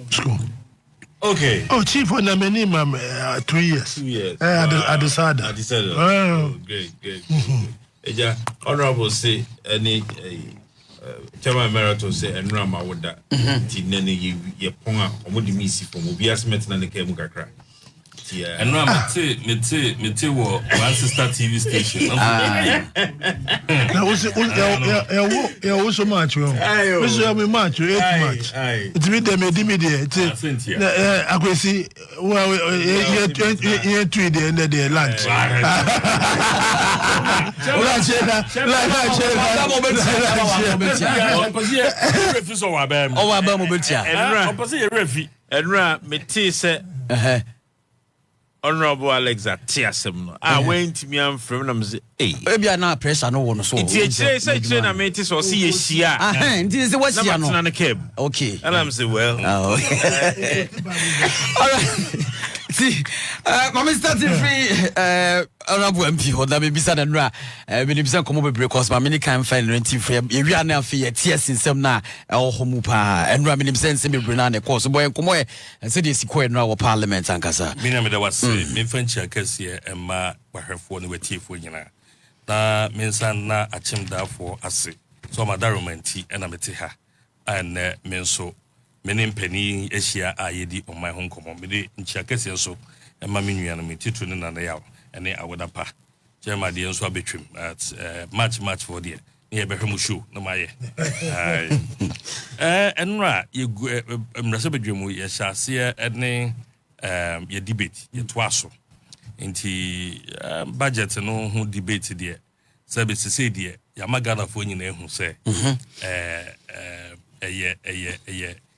School. Okay. Oh, chief for the many 2 years. 2 years. At the Sada. Oh, great. Eja, honorable say any Chairman Emeritus say and Rama would that. Tinani ye ponga omudi misi from Obias Metan and the Kemu Kakra. And now me tell one sister TV station. That was so much. Mr. Me much, 8 much. It's with them, I could see, well, you're 3 the end of the lunch. Honorable Alexa Tiasem. I went to me and from them say, hey, maybe I not pressure no one so. It's say I made this or see a shia. This is what's here no. Okay. And I'm say well. All right. See, Mama starting free honorable MP or that be sad and ra. We need some come break cause many can find renting free. If we are now for tears in some na or homupa and ra minim sense me brinane course boy come and say this quite now parliament and kasa. Me that was me fancy here and ma her phone with tea for you na mensan na achim da for ase. So my darumenti and I'm her and menso menim penny Asia ayedi on my home common me nchiakese so e ma me nua no me titu ne na yaw ene awodapa jema de nso abetwem at match for there ne be hwemu show no ma ye enra ye mrasa bedwemu ye hyase ene ye debate ye toaso nti budget no ho debate there service say there ya magana fo nyina ehu se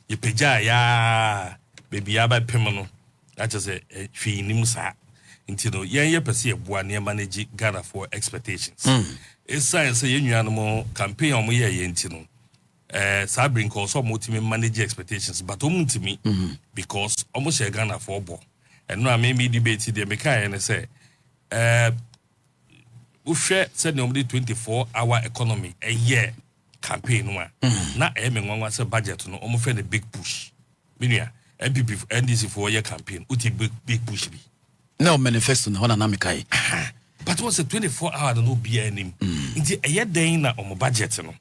ye peja ya baby aba pem no that is hwe nim sa nti no ye pese ye boa ne manage Ghana for expectations it's science say yenua no campaign omo ye nti no sabrin call so motimi manage expectations but omutimi because omo share Ghana for bo and no maybe debate dey make I say we share said no 24-hour economy a year campaign one na nwanwa say budget no omo friend a big push menua NPP NDC for year campaign uti big push bi no manifesto no na mikai but was a 24-hour no be anim nti a year den na omo budget no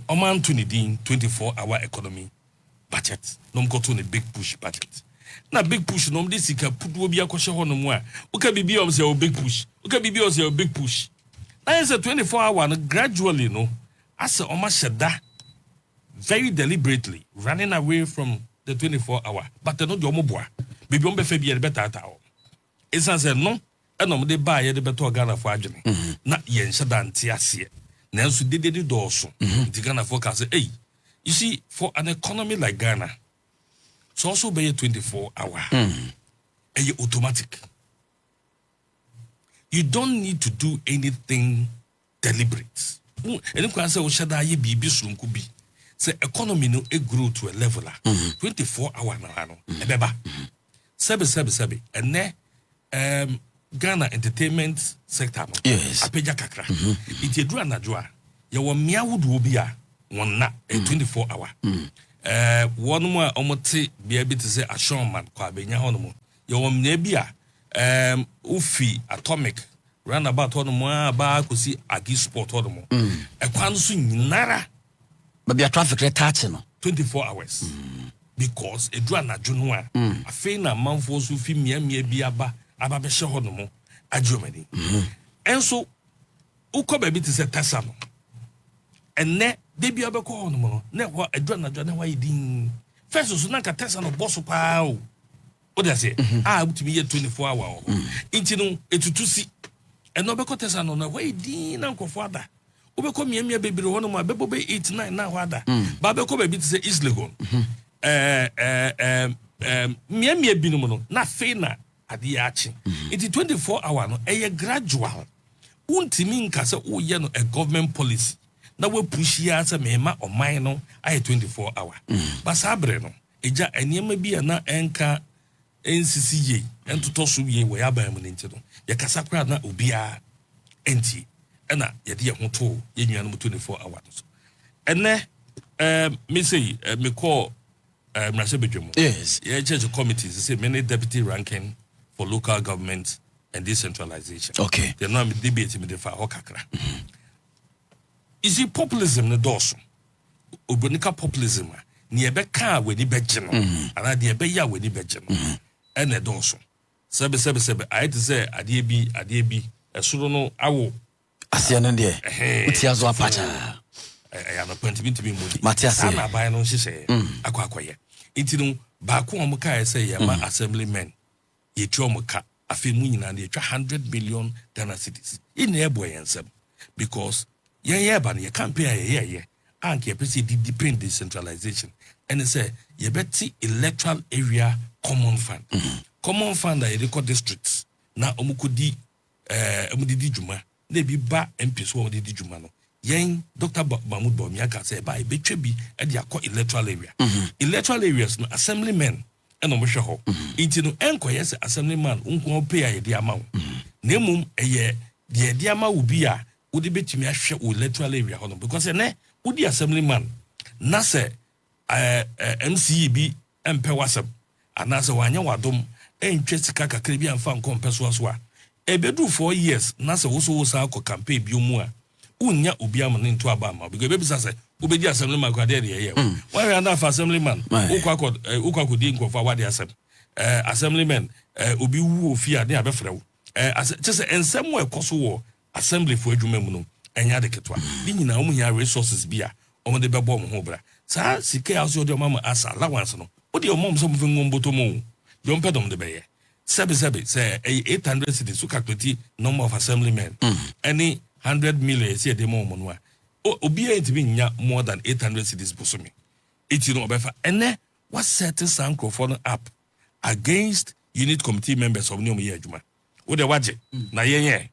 omo antoni din 24-hour economy budget no mko to ne big push budget na big push no mde sika pudu obi akɔhye ho no mu a uka bibi om say o big push uka bibi o say o big push na is a 24-hour no gradually no as Oma Shada very deliberately running away from the 24-hour, but they know the Omoboa. Baby on Befabi and better at all. It's as a no, and on the buy the better Ghana for Agony. Not yen Shadan Tiasia. Nancy did the dorsal. The Ghana forecast, hey, you see, for an economy like Ghana, it's also by a 24-hour. A automatic. You don't need to do anything deliberate. And you can say, Shada ye be sunkubi. Say economy no it grew to a level 24-hour now. Ebeba. Sabe. And ne Ghana entertainment sector. Yes. Apeja kakra. It drew an adjoa. You were mea would be a 24-hour. One more omote be able to say a showman kwa benya honomo. You were nebia ufi atomic. Run about on more about to see Agi sport on a quantum nara. But the traffic rate touching 24 hours. Because a drana junua, a faina man for Sufi Mia Biaba, Ababesha Honomo, a Germany. And so, Uko baby to say Tassano. And ne, they be able to call ne what a drana why ding. First, Sunaka Tassano Bosso Pow. What does it? I would be a 24-hour. Intino, it's to see. And no beko tesa no na way din na father. Ubeko miamia baby ro no ma bebo be 89 na wada. Ba beko baby to say is legal. Miamia binu no na fe na ade achi. It 24-hour no e gradual. Untimi nka se wo ye no a government policy. Na we push ya se mema o man no ay 24-hour. Ba sabre no eja eniema bi na enka NCC ye entoto so ye we aba mu nti no ye kasa kra na obia enti ena ye de ho to ye nua no 24 hours so ene me say me call Yes. Yeah, change committees. Say many deputy ranking for local government and decentralization. Okay. They're not debating with the Fakakra. You see, populism the doors. Ubonika populism. Niebeka we ni bejeno. And niebe we ni bejeno. And the doors. Sebe. I had to say adiebi. Surono awo. Asiana de. Utiazo apacha. I am appointed to be moody. Matias, I buy no, she say, Aquaquaya. Intino, Baku Omuka, say, Yama assemblymen. Ye Chomoka, a film and ye 100 million Ghana cities. In the airboy answer. Because, but you can't pay and capacity depend decentralization. And they say, ye betty electoral area common fund. Common fund are record districts. Now, Omukudi, Omudi Juma, they be ba MP so Omudi Jumano. Yen Dr. Mahmoud Bawumia say by betwebi e dia call electoral area. Electoral areas no assemblymen e no mohwe ho. Inti no enkoye se assemblyman unko pay a dia ma wo. Na mum eye de dia ma wo bi a wo de betumi ahwe wo electoral area ho no because ne wo di assemblyman na se MCE bi empe wasem ana se wanya wadom entwe sika kakra bi amfa nko mpeso so a ebedu 4 years na se wo so sa akọ campaign bi omu a unya obiama into abama because baby say obedi assemblyman kwa dey here why we under assemblyman ukwa di nko fa wade assemblyman obi wu ofia dey abefre wo just ensem wo ekoso wo assembly for adwuma mu no enya de ketwa bi nyina omu ya resources bia omo de bebo mo ho bra sa sike aso de mama asa allowance no odi omom so mfe ngomboto mo de ompedom de beye sebe say 800 cities suka kweti number of assemblymen any 100 million say the more obi ain't be more than 800 cities bosomi it you know obefa ene what certain sanko for up against unit committee members of new year juma wo de waje na yen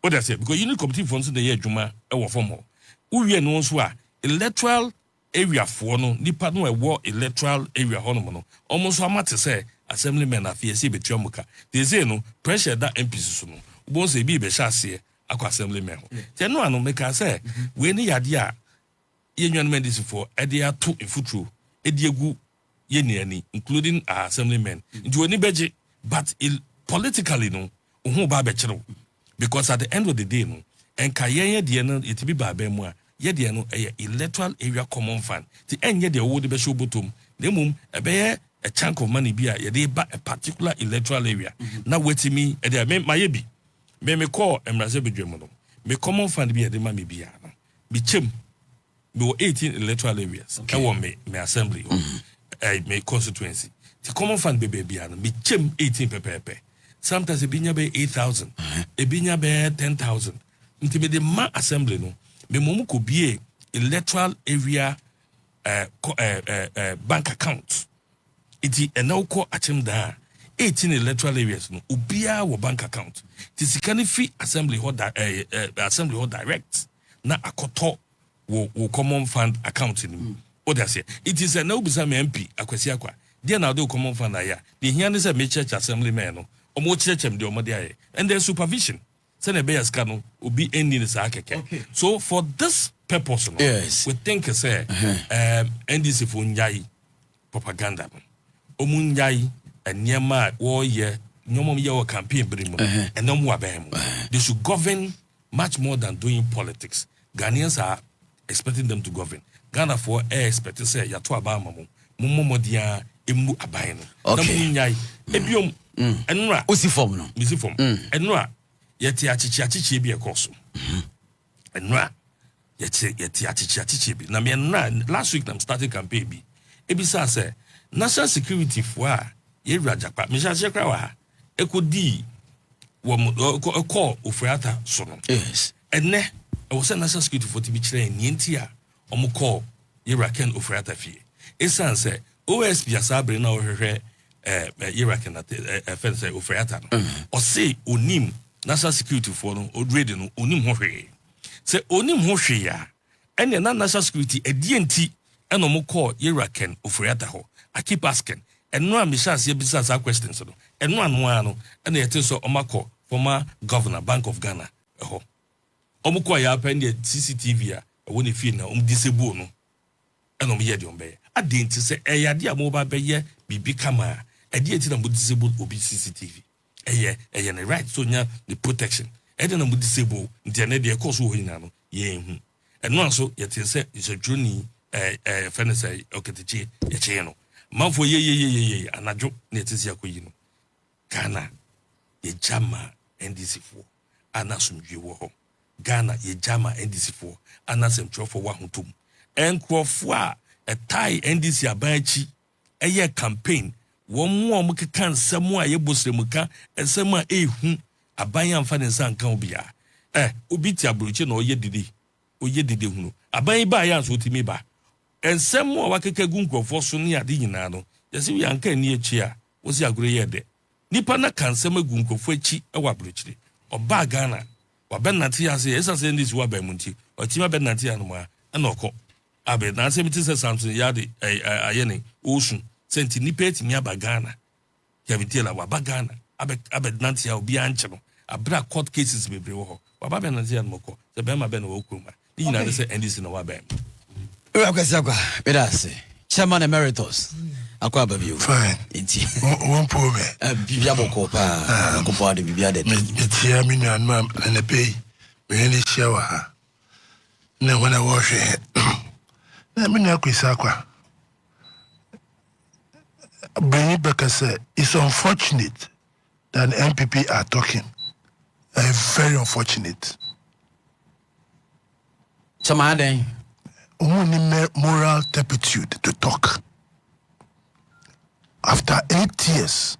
what they say because unit committee for the year juma e wo form ho wo wie no so a electoral area for no nipa no e wo electoral area ho no no almost amate say assemblymen afie say betuamuka they say no pressure that MPs so no bo say bi be shase akwa assemblymen ho te no ano make say we ni yade a yenwan medicine for e dey ato infutro e dey egu yeni ani including our assemblymen nti woni beje but politically no ho ba be kire because at the end of the day no enka yen de no it be ba ba mu a ye de no electoral area common fund ti enye de wo de be show bottom na mum e be a chunk of money be a ye de ba a particular electoral area na wetimi e de me bi me call emraze bedwem no me common fund be de ma me bia no bi chem me 18 electoral areas e wo me assembly me constituency the common fund be bia no me chem 18 pepepe sometimes e binya be 8,000 e binya be 10,000 nti me de ma assembly no me mom ko bie electoral area bank account iti enauko achem da 18 electoral areas no ubia wo bank account tisikani fi assembly ho direct na akoto wo common fund account ni o da say it is na ubisa me MP akwasi akwa dia na do common fund aya the here ne say me church assembly men no omo churchem de omo de aye and then supervision say na be yaska no obi eni ne sa akeke so for this purpose no yes. we think say NDC for njai propaganda omo njai eniema wo ye nyomom ye wo campaign brimu enom wa bem they should govern much more than doing politics. Ghanaians are expecting them to govern. Ghana for expect to say ya to abama mo momodia emu aban no na munyai ebiom enra osi form no misi form enra yeti achichi bi ekoso enra yeti achichi bi na me enra last week I'm starting campaign bi ebisa say national security for ye rajapa me sha kra wa ekodi wo call ofriata so no yes enne e was national security for to be clear nienti a omo call ye raken ofriata fie esan say OSP asabre na ohwehwe ye raken at fence ofriata no o say onim national security for no odrede no onim ho hwe say onim ho hwe ya enne na national security edienti eno mo call ye raken ofriata ho I keep asking and no ambitious ye business questions no and no and yet so omako former governor Bank of Ghana ho omko ya pen the CCTV a woni fi na disable no and ye de ombe adenti say eyade a mobile be ye bibi kama ade eti na mo disable obi CCTV eye na right so nya the protection ede na mo disable ntia na de course wo hina no ye hu eno anso ye tin say is a journey fene say oketechi ye che no manfo ye anadwo na etisi akoyi no Ghana ye jama NDC for anasumdwe wo ho Ghana ye jama NDC for anasemtwo for wa hotom enkrofo a tie NDC abachi eye campaign wo mo keka nsem a ye bosremuka nsem a ehu aban amfa ne nsa nka obia obi ti abrochi na oye dide hunu aban ba ya so timi ba nsem a wakeka gu nkrofo so ne ade nyina no yesi wi anka ni echi a wo si agoro ye de nipa na kansem agu nkrofo echi e wa abrochi oba Ghana wa benati ase esa se ndisi wa bamunti otima benati anu ma na okọ abe na se miti se Samson ya de ayene osun senti nipa etimi aba Ghana ya bitela wa ba Ghana abe nanti ya obi anche no abra court cases bebre wo ho wa ba benati anu moko se be ma be na wo kuruma ni na se NDC na wa ba we akwesi akwa bedase chairman emeritus akwa babio fine enti won problem bibia boko pa ko de bibia de metia mi na ma NPP me ni shawa ha na wana wo hwe na mi na kwesi akwa Benny Becker said it's unfortunate that NPP are talking. Very unfortunate. Chamade. Only moral turpitude to talk. After 8 years,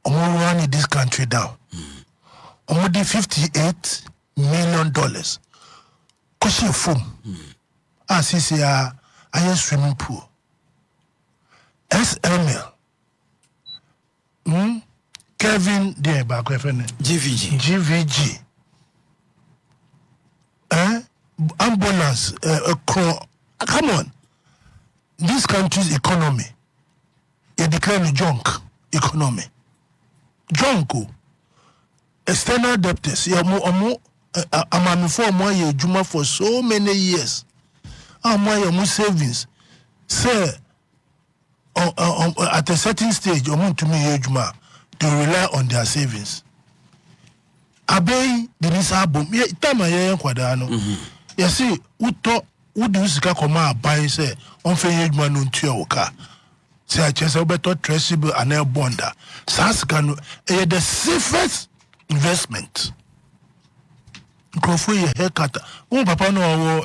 running this country down. Only $58 million. Cause foam. Since I am swimming pool. SML. Kevin there back GVG. Ambulance. Come on. This country's economy. You declare a junk economy. Junk. External debtors. I'm for more Juma for so many years. I'm more savings. Sir. At a certain stage, to me, they rely on their savings. Abey, the Nisabum, Tama Quadano. You see, who do Sika Koma buy, say, on Fayed Manun Tioka. Say, I just better traceable and air bonda. Saskano, the safest investment. Go for your haircut. Oh, Papa, no,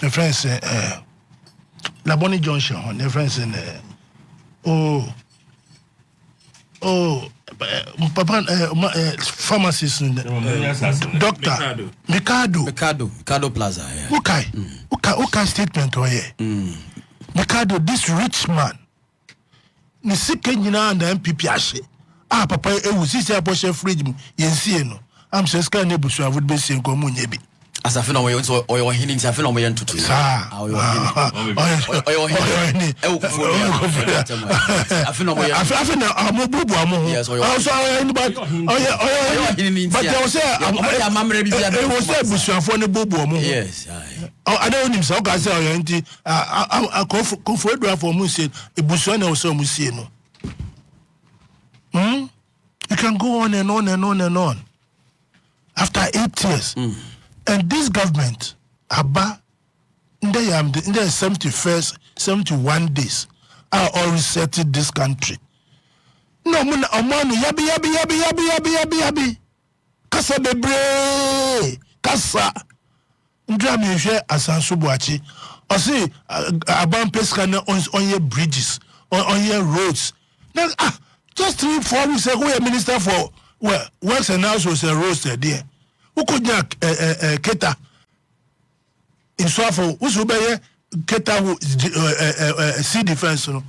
a friend say, La Bonnie Junction, on the friends in Papa, pharmacist, doctor, Mikado Plaza. Okay, statement or Mikado, this rich man, the second and the NPP ashe. Papa, it was this abortion freedom, Yensieno. I'm just kind of I would be saying, Comunyebi. As I feel away so or hinting I feel away to you can go on and on and on and on. After 8 years. And this government, Abba, in the 71 days, are all resetting this country. No, yabi. Kasa bebre, kasa. Ndrami share asansubuachi. Or say, Abam Pescana on your bridges, on your roads. Now, just 3-4 weeks ago, a minister for works and houses and roads there. Who could not Keta in Swafo? Who's obey Keta who sea defense? You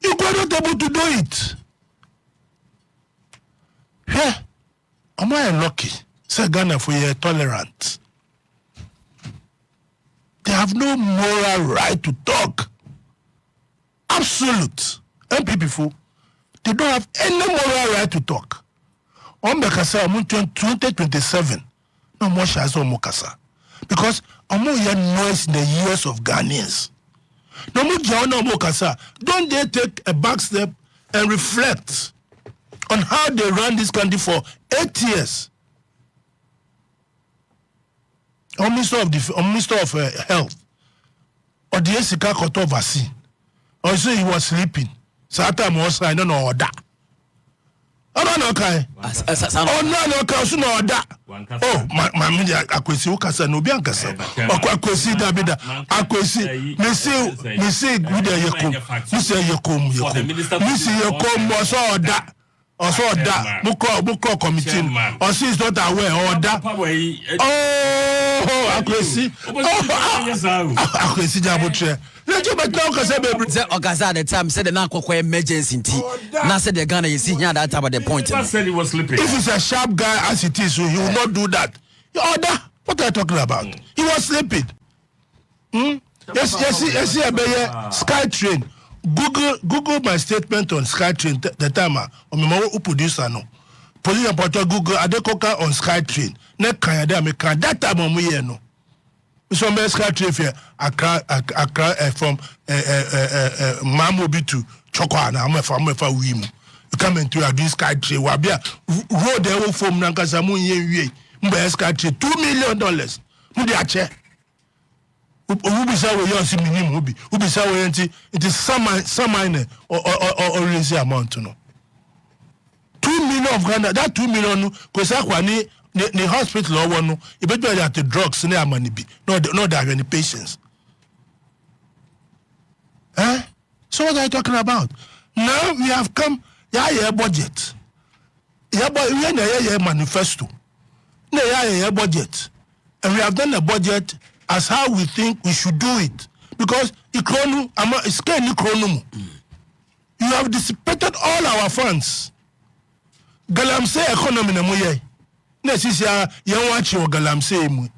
were not able to do it. Yeah, am I lucky? Say Ghana for you tolerant. They have no moral right to talk. Absolute. NPP fool. They don't have any moral right to talk. On the Kasa 2027. No more shares on Mokasa. Because I'm more noise in the years of Ghanaians. No more kasa. Don't they take a back step and reflect on how they ran this country for 8 years? Minister of Health, or the Esika Koto vaccine, or say he was sleeping. Sata was I don't know that. Oh no, okay. Oh no, okay. No that. Oh, my media. Akwesi ukasa no biankasa. Akwesi Dabida. Akwesi. Mesi gude yekum. Mesi yekum. Mesi yekum was all that. Also that. Muko committee. Or she is not aware. Or that. Oh, Akwesi. Akwesi Jabutre. Let you back now, because Okaza at the time said the Nako emergency. Now said the Ghana you see here that time at the point. Said he was sleeping. If he's a sharp guy as it is, so he will not do that. Order. What are you talking about? He was sleeping. Yes, Sky Train. Google my statement on Sky Train. The time who producer no. Police reporter Google Adekoka on Sky Train. Ne kaya de America. That time no. So me Sky Train here Accra from Mamobi to Chokwa na amefa wimu. You come into a this Sky Train. Wabia road there will form nankasa mu yenwie. Mbe Sky Train $2 million. Mu de ache. Ubi sa we yosi minimum ubi. Ubi sa we enti it is some or raise amount no. 2 million of Ghana. That 2 million kosa kwa ni hospital or one no. You better that the drugs ne amani bi. No there are any patients. So what are you talking about? Now we have come. Yeah, budget. Yeah, but we have manifesto. Yeah, budget, and we have done a budget as how we think we should do it because you have dissipated all our funds. Galamsey economy na moye. Na sisi ya wachi o Galamsey mu.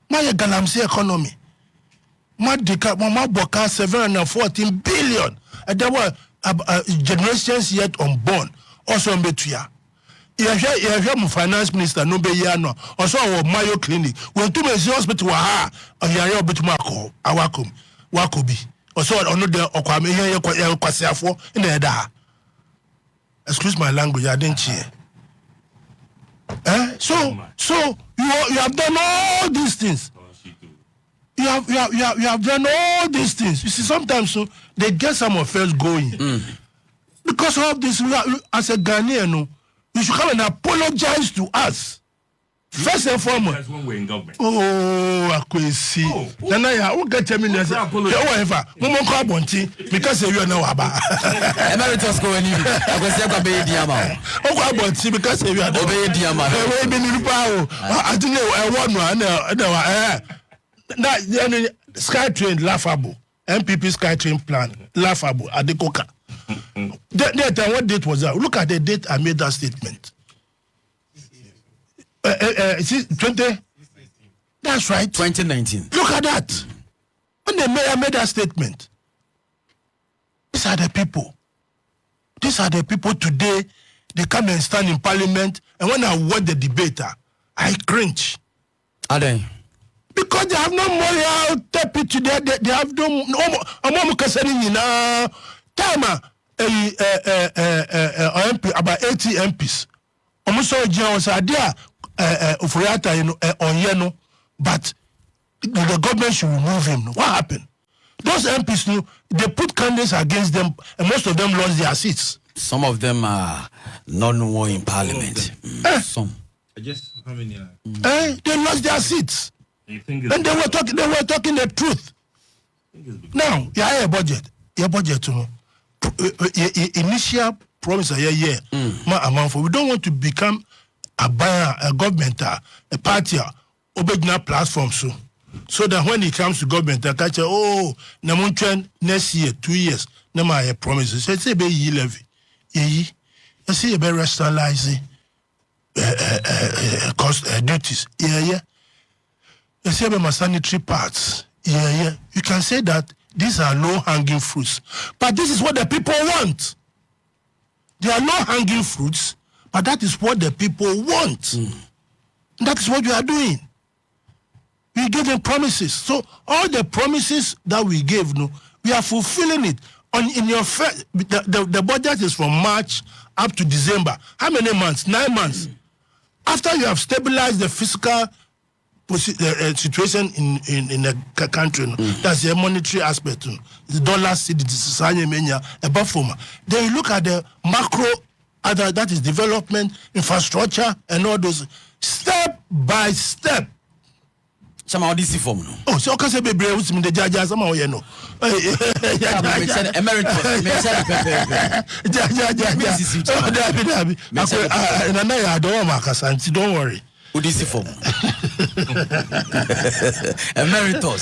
Na ya Galamsey economy. Madika mama boka 714 billion. And there were generations yet unborn. Also mbetuya. You have finance minister no be no. Also our Mayo Clinic. When two men's hospital wa yare bit mako wakobi. Also ono de okwame here kwasiafo in the da. Excuse my language, I didn't hear. So you have done all these things. You have done all these things. You see, sometimes they get some of us going. Because of this, as a Ghanaian, you should come and apologize to us. First and foremost. That's when we're in government. Akwesi. Nana, who get terminals? However, because you are now about. Emeritus go any. Akwesi go be diama. Because you are obey diama. We be in power. I don't know. Now, Sky Train laughable. NPP Sky Train plan laughable. Adekoka. What date was that? Look at the date I made that statement. 20. That's right. 2019. Look at that. When the mayor made that statement, these are the people. These are the people today. They come and stand in parliament, and when I watch the debater, I cringe. Are they? Because they have no moral tepid today. They have no time. About 80 MPs. Almost all Jones are there. But the government should remove him. What happened? Those MPs, they put candidates against them, and most of them lost their seats. Some of them are not more in parliament. Some. How many? They lost their seats. And they were talking the truth. Now, your budget. Initial promise a year. We don't want to become a government, a party, obegna platform so that when it comes to government, I catch next year, 2 years, I promise. So say be ye levy. You see a very rationalizing cost duties. You see about sanitary parts. You can say that these are low-hanging fruits. But this is what the people want. They are low-hanging fruits, but that is what the people want. That is what you are doing. We gave them promises. So all the promises that we gave, we are fulfilling it. In your the budget is from March up to December. How many months? 9 months. After you have stabilized the fiscal situation in the country, that's the monetary aspect. The dollar, the buffer. Then you look at the macro, that is development, infrastructure, and all those step by step. Some of this form. Oh, so can say be brave with the judges. Some of you know. Don't worry. Udisi form. Emeritus.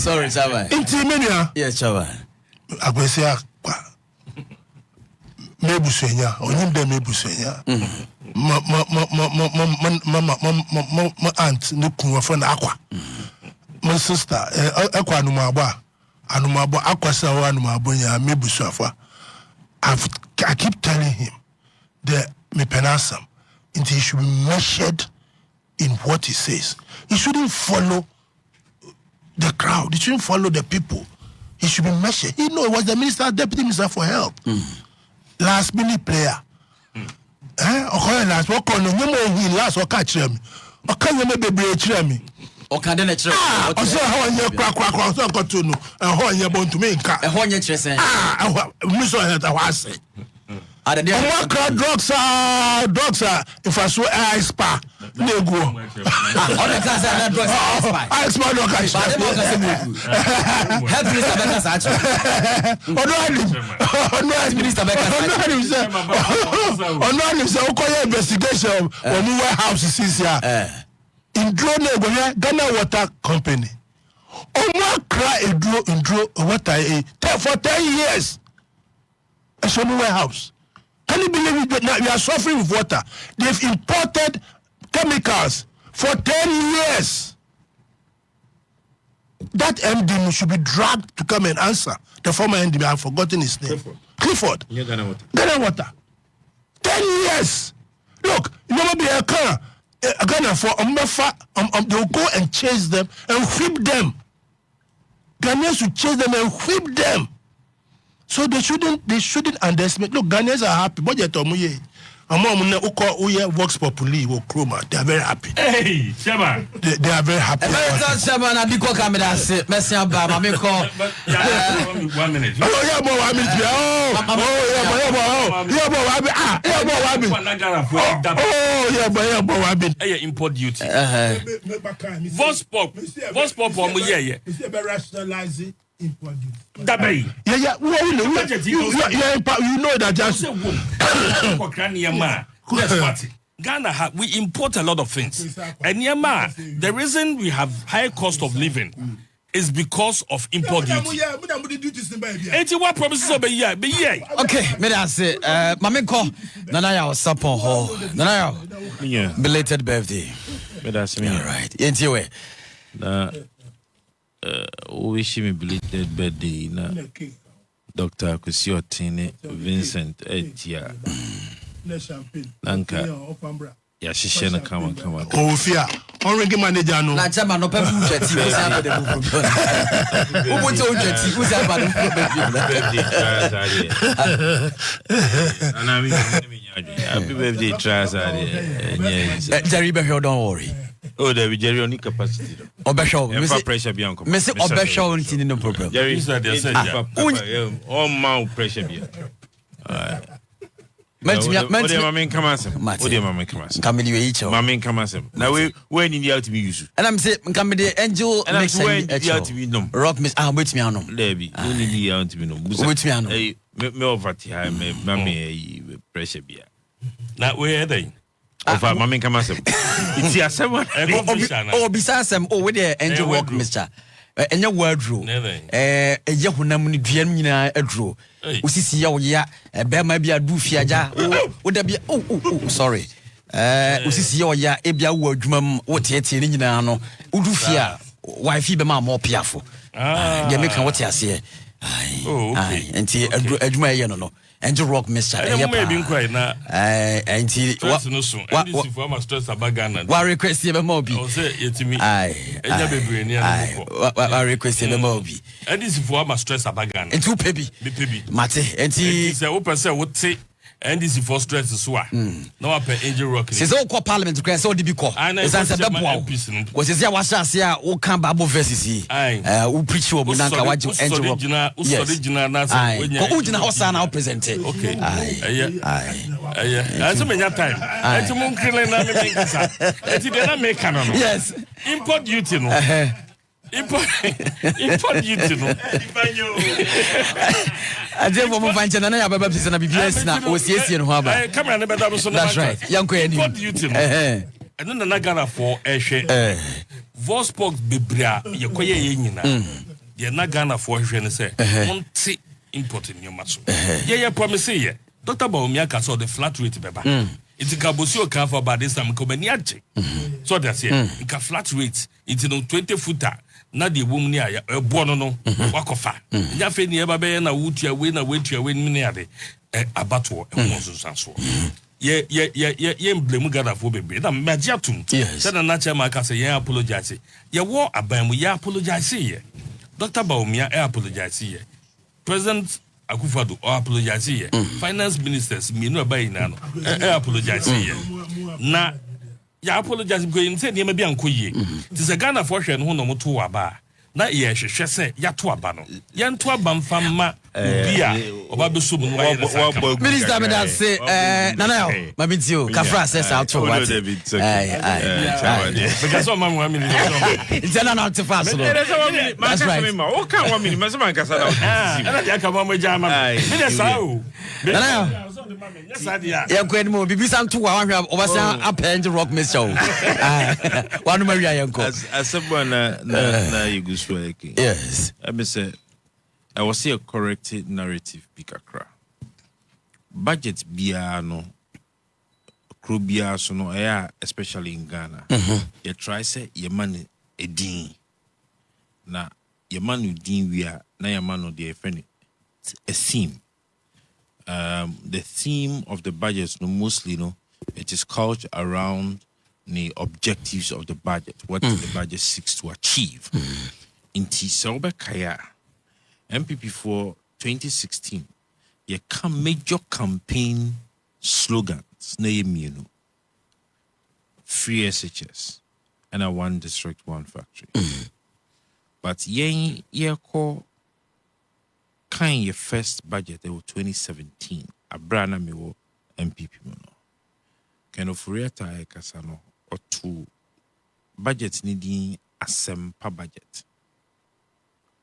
Sorry, Chava. Intimania. Yes, Chava. Agwesia. Mebusenya. Onyimde mebusenya. My aunt Nuku from Aqua. My sister, Aqua Numaba, Aqua Sawa Numabunya, Mebusafa. I keep telling him that me penasam until he should be measured in what he says. He shouldn't follow the crowd, he shouldn't follow the people. He should be measured. He was the minister, deputy minister for health. Last minute player. Last what can you last or catch him? Or can you maybe break me? Or can they let you? Also, how you crack, so got to know, and how you want to make a horny chest. Miss I say. Drugs are if I saw I spa, they go. I spa no cash. Health Minister Becker's actually. Minister Becker's investigation on new warehouses here. In drone Ghana Water Company. Cry a draw water for 10 years. A new warehouse. Can you believe it? Now we are suffering with water. They've imported chemicals for 10 years. That MD should be dragged to come and answer. The former MD, I've forgotten his name. Clifford. Ghana Water. 10 years. Look, you never be a Ghana for they'll go and chase them and whip them. Ghanaians will chase them and whip them. So they shouldn't underestimate. Look, Ghanaians are happy. But Vox Populi or Chroma, they are very happy. Hey, Shaman. They are very happy. Shaman, I did camera. Messi Abba, me call 1 minute. Import duty. Vox Pop, you know that just Ghana, we import a lot of things. And the reason we have high cost of living is because of import duty. 81 promises of a year. Okay, may I say, Mame call Nanaya Sapon Ho. Nanaya, belated birthday. All right, anyway. Wish me belated birthday na Dr. Kusiotine Vincent Etia. Nanka ya shishe na kama oh fear on manager no na chama no pepe ucheti ko sa de problem ubuto ucheti ko sa ba de ana mi happy birthday Trazari Jerry be here, don't worry. Oh, there be Jerry on capacity. Obesho, me pressure be uncle. Me say Obesho nti no problem. Jerry said all man pressure be. Mami kamasem. Mami kamasem. Kamedi we each. Mami kamasem. Now we need you to be used. And I'm say kamedi angel mix and to be no. Rock miss wait me anom. There be. We need you to be no. Wait me anom. Me over here me mami pressure be. Now where they? Over mami kamasem. It's ya someone. Oh besides them we the angel work Mr. Enya wardrobe ye honam ni dua nyina adro usisi ya wo ya be ma bia du fiaja wo da bia sorry usisi ya wo ya e bia wo adwuma wo tietie ni nyina no udu fia wifi be ma mo piafo ye me kan wo tie ase ai enti adwuma ye no Angel Rock mixture. Maybe quite now. Until what NDC for my stress about Ghana. What request you Mobi? I'll say it to me. I request you Mobi. NDC for my stress about Ghana. And 2 baby. Mate, and he said, open say what say. NDC for stress is what? No, I pay Angel Rock. Says all Parliament to crash all the biko. And I said, was his Yawasia, who come Babu versus he. Who preach you, Bunaka, what you Angel Rock. Original Hosan now presented. Okay. That's a many time. I to Monkillen, make canon. Yes. Import duty. Import duty. I did want to find another baby and a BBS now. Was yes, and Haba. Come on, that's right. Young Queen. Import duty. And then the Nagana for a share. Vospok Bibria, Yakoya Yina. The Nagana for a share, say, won't see importing your muscle. Yeah, promise ye. Dr. Baumiaka saw the flat rate, Beba. It's a Cabosio car for by this time, Comeniache. So that's it. It's a flat rate. It's no 20-footer. Na the woman near a bono wakofa. Yafe near Babe and a wood your win a wait your win miniade a battle and so. Ye blame Gada for baby. The Magiatum. Said a natural marker say, yeah, apologize. Ya war a bam, we apologize here. Dr. Baumia, I apologize here. President Akufado, I apologize here. Finance ministers, me no buy nano. I apologize here. Na. Ya apologize because you said you may be uncle ye. Tis a Ghana fortune who no to aba. Na ye she say ya to aba no. Yan to aba mfama bia obabesum no wa. Minister me that say Nana ma bi ti o Kafra says out to what. Because some man 1 minute. It's not too fast. That's right. O kan 1 minute mas man kasa na. Na ya ka ma mo jama. Me dey sa o. Nana yeah, quite more. Be some 2 hours over up and rock miss show. One Maria Yanko. As someone na you go swear. Yes. I mean say I was see a corrected narrative bikakra. Budget bia no kro bia so no especially in Ghana. You try say your money a din. Na your man din we are na your man no dey friend a theme. The theme of the budget, mostly, it is cultured around the objectives of the budget, what the budget seeks to achieve. In Tisoba Kaya, NPP for 2016, you can major campaign slogans, name free SHS, and a 1 district, 1 factory. But ye call. Kind your first budget they were 2017 abrana me wo NPP mo no kind of reata e kasa no or 2 budget needing asempa budget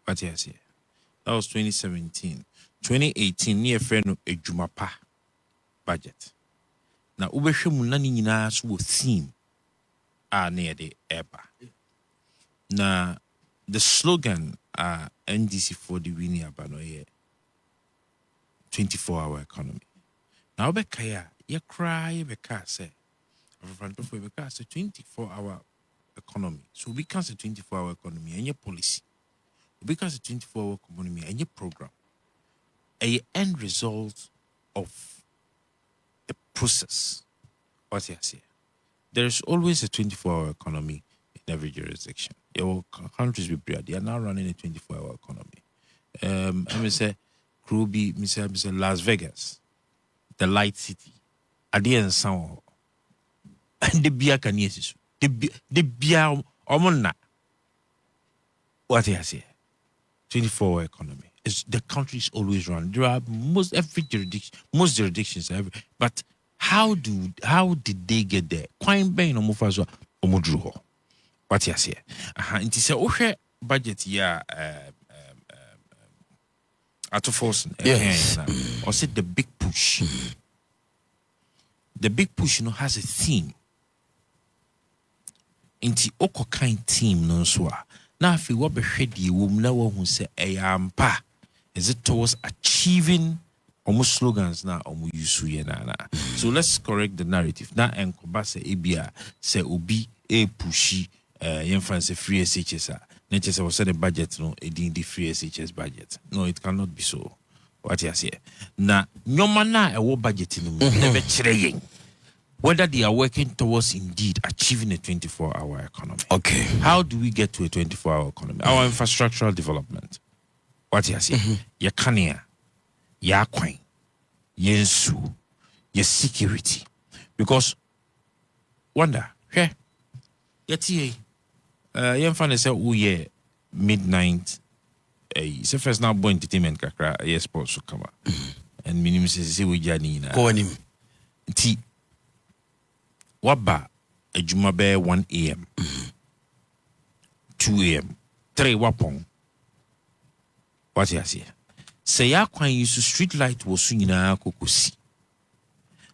what you say that was 2017 2018 near friend no ejumapa budget na ubehwemu na ni nyina so wo theme near the eba na the slogan NDC for the winning abano ye 24-hour economy. Now be kaya ye cry be ka say front of we ka say 24-hour economy. So we can say 24-hour economy and your policy. We can say 24-hour economy and your program. A end result of a process. What you say? There is always a 24-hour economy in every jurisdiction. Your countries be bread. They are now running a 24-hour economy. I mean say, Krubi, Mr. Las Vegas, the light city. Adian sound. And the beer can yes. The beer omona. What I say? 24-hour economy. The country is always run. There are most jurisdictions, but how did they get there? Quite bang no mufazo omudruho. What you say? It is a budget ya at force. Yes. Or said the big push. The big push, has a theme. Inti oko kind team no so. Now if you what be ready, we know who say pa. Is it towards achieving almost slogans now use na. So let's correct the narrative. Now enkoba say ebia say obi pushy say free SHS. Nature was the budget no the free SHS budget. No, it cannot be so. What you say? Na nyoma na ewo budget no never chire whether they are working towards indeed achieving a 24-hour economy. Okay. How do we get to a 24-hour economy? Our infrastructural development. What you say? Your kania, your coin, your su, your security. Because wonder, hey, yet young fan say, oh yeah, midnight. It's a first now born entertainment kakra yes sports so come and minimum say we jani na. Go on him. Ti waba adwuma be 1 a.m. 2 a.m. 3 wapon. What you say? Say ya kwan use street light wo so nyina kokosi.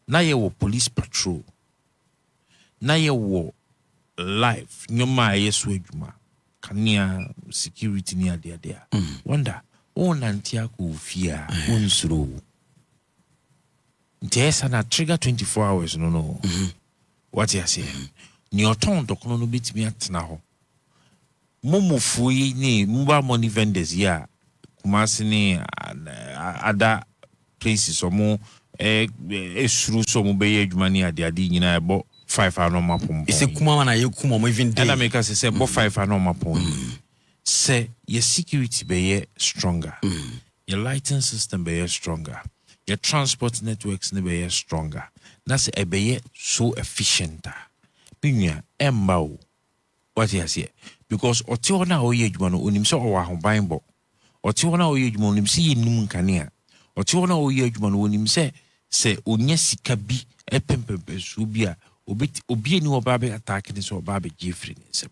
Na ye wo police patrol. Na ye wo live nyoma yeso adwuma. Kania security near there. Wonder, nantia ku fear, unsuro. Ntiesa na trigger 24 hours, no. What you say? Ni oton dokono no bit me atna ho. Momo fuyi ni mobile money vendors ya. Kumasi ni other places omo esuru so mo be adwuma ni ade nyina ebo 5 ano mapom. Ise kuma na ye kuma mo even day. And make us say bo 5 ano mapom. Say your security be stronger. Your lighting system be stronger. Your transport networks be stronger. That's a be so efficient. Pinya embao. What you say? Because otiona oye adwuma no onim se owa hoban bo. Otiona oye adwuma onim se yinum kanea. Otiona oye adwuma no onim se onya sika bi epempempe so bia obi ni obabe attack ni so obabe jeffrey nsem.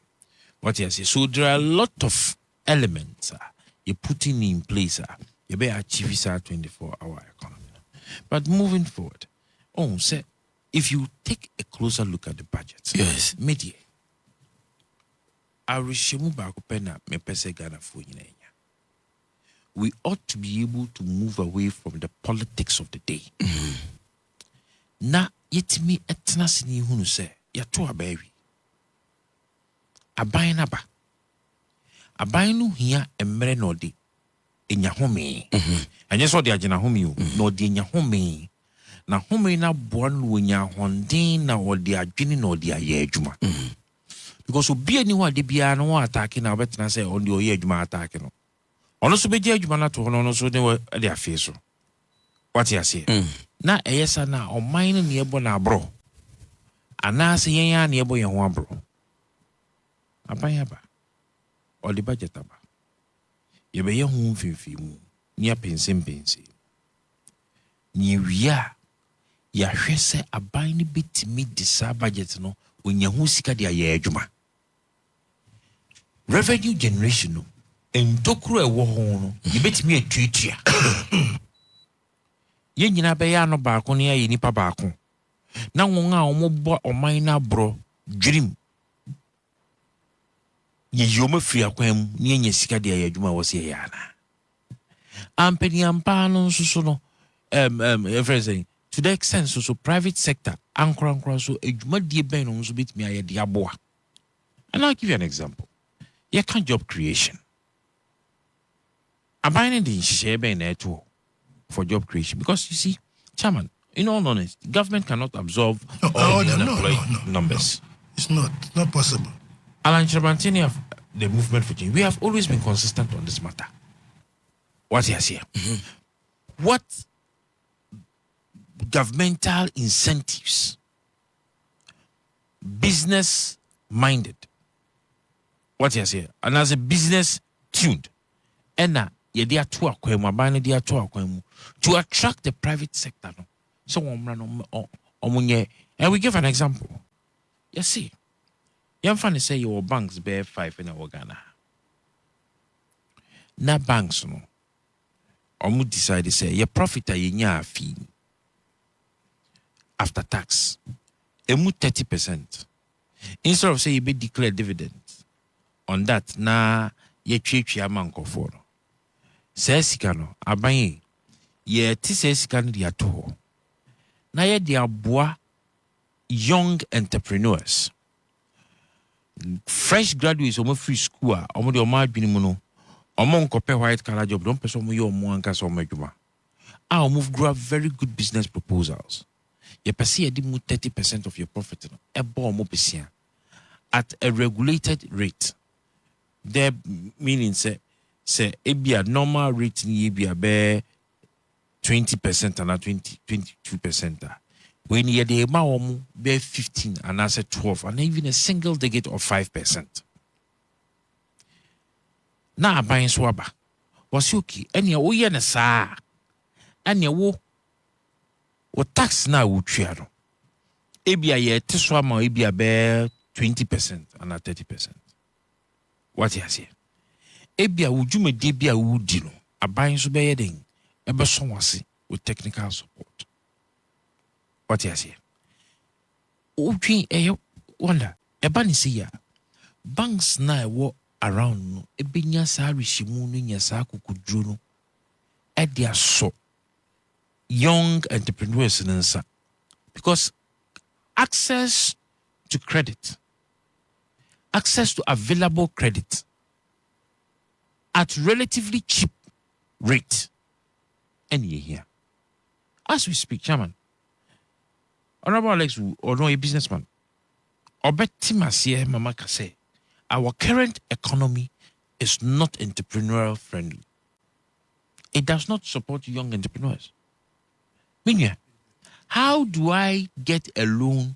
What you say? So there are a lot of elements you're putting in place you be achieve this 24-hour economy. But moving forward, say if you take a closer look at the budget, yes, media we ought to be able to move away from the politics of the day. Na yetimi etna sini hunu se yato abawi aban na ba aban no hia emre no de enya home anya so de agena home o no de enya home na home na boa no nya honden na o de adwene na o de aye adwuma because obi ani ho ade bia no attack na obetena say on de o ye adwuma attack no ono so beje adwuma na to no so de de afi so what you say na eyesa na o mine ne ebo na abro ana se yen ya ne ebo ye ho abro abayaba o de budget aba ye be ye ho mfimfi mu ni apensim ni wia ya hwese aban ne betimi disa budget no onya ho sika de aye adwuma revenue generation no entokro ewo ho no ye betimi atuatua ye nyina be ya no baako ne ya nipa baako na won a omobo oman na bro dream ye yoma free akwam ne nya sika de aye adwuma wo se ya na ampeni ampa no so no everything to the extent so private sector ankra so adwuma die ben no so betimi aye de aboa. And I'll give you an example. You can job creation. Abiding the share ben to for job creation because you see, Chairman, in all honesty, government cannot absorb all the unemployed numbers. It's not possible. Alan Chabantini of the movement for change, we have always been consistent on this matter. What he has here? What governmental incentives, business minded, what he has here, and as a business tuned, and ye dia to akwemu abane dia to akwemu to attract the private sector no so omunye. And we give an example. You see, you find say your banks bear 5 in our Ghana. Na banks no omu decide say your profit a yenya fee after tax emu 30%. Instead of say you be declare dividends on that na ye twetwe amankofo no sesika no aban ye ti sesika no dia to na ye dia boa young entrepreneurs, fresh graduates omo free school omo de omo adwini mu no omo nkope white collar job don person mo ye omo anka so omo adwuma I'll move grab very good business proposals. You perceive 30% of your profit at a regulated rate. There meaning say a normal rate ni be 20% and 22%. When you the amount be 15 and I said 12 and even a single digit of 5%. Now buying swaba was okay. And you owe na sa and you wo tax now would triano. Ebia ye teswama ebia be 20% and 30%. What you say? Ebia would you me debia would dino a buying so be heading ebe sonwasi with technical support. What you say? Uchi wonder eba ni see ya banks na wo around no ebenya sa rishimu no nya sa kokudro no e dia so young entrepreneurs in nsa because access to credit, access to available credit at relatively cheap rate and here as we speak, Chairman Honorable Alex or no a businessman or Betty Mama say our current economy is not entrepreneurial friendly. It does not support young entrepreneurs. Minya, how do I get a loan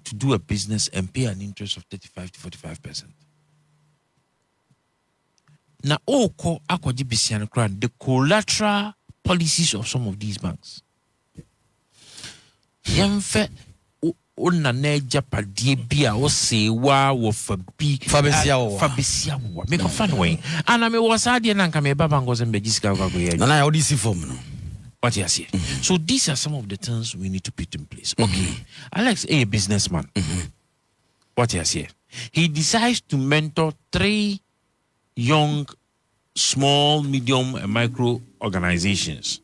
to do a business and pay an interest of 35 to 45%? Now, the collateral policies of some of these banks. Ona neja padie bia o se wa wo fabesia wo make a fun way and me was ade na nka me baba ngoze mbejisika kwa go ye na audisi form no what you say. So these are some of the things we need to put in place. Okay, Alex a businessman. What you say? He decides to mentor 3 young small medium and micro organizations.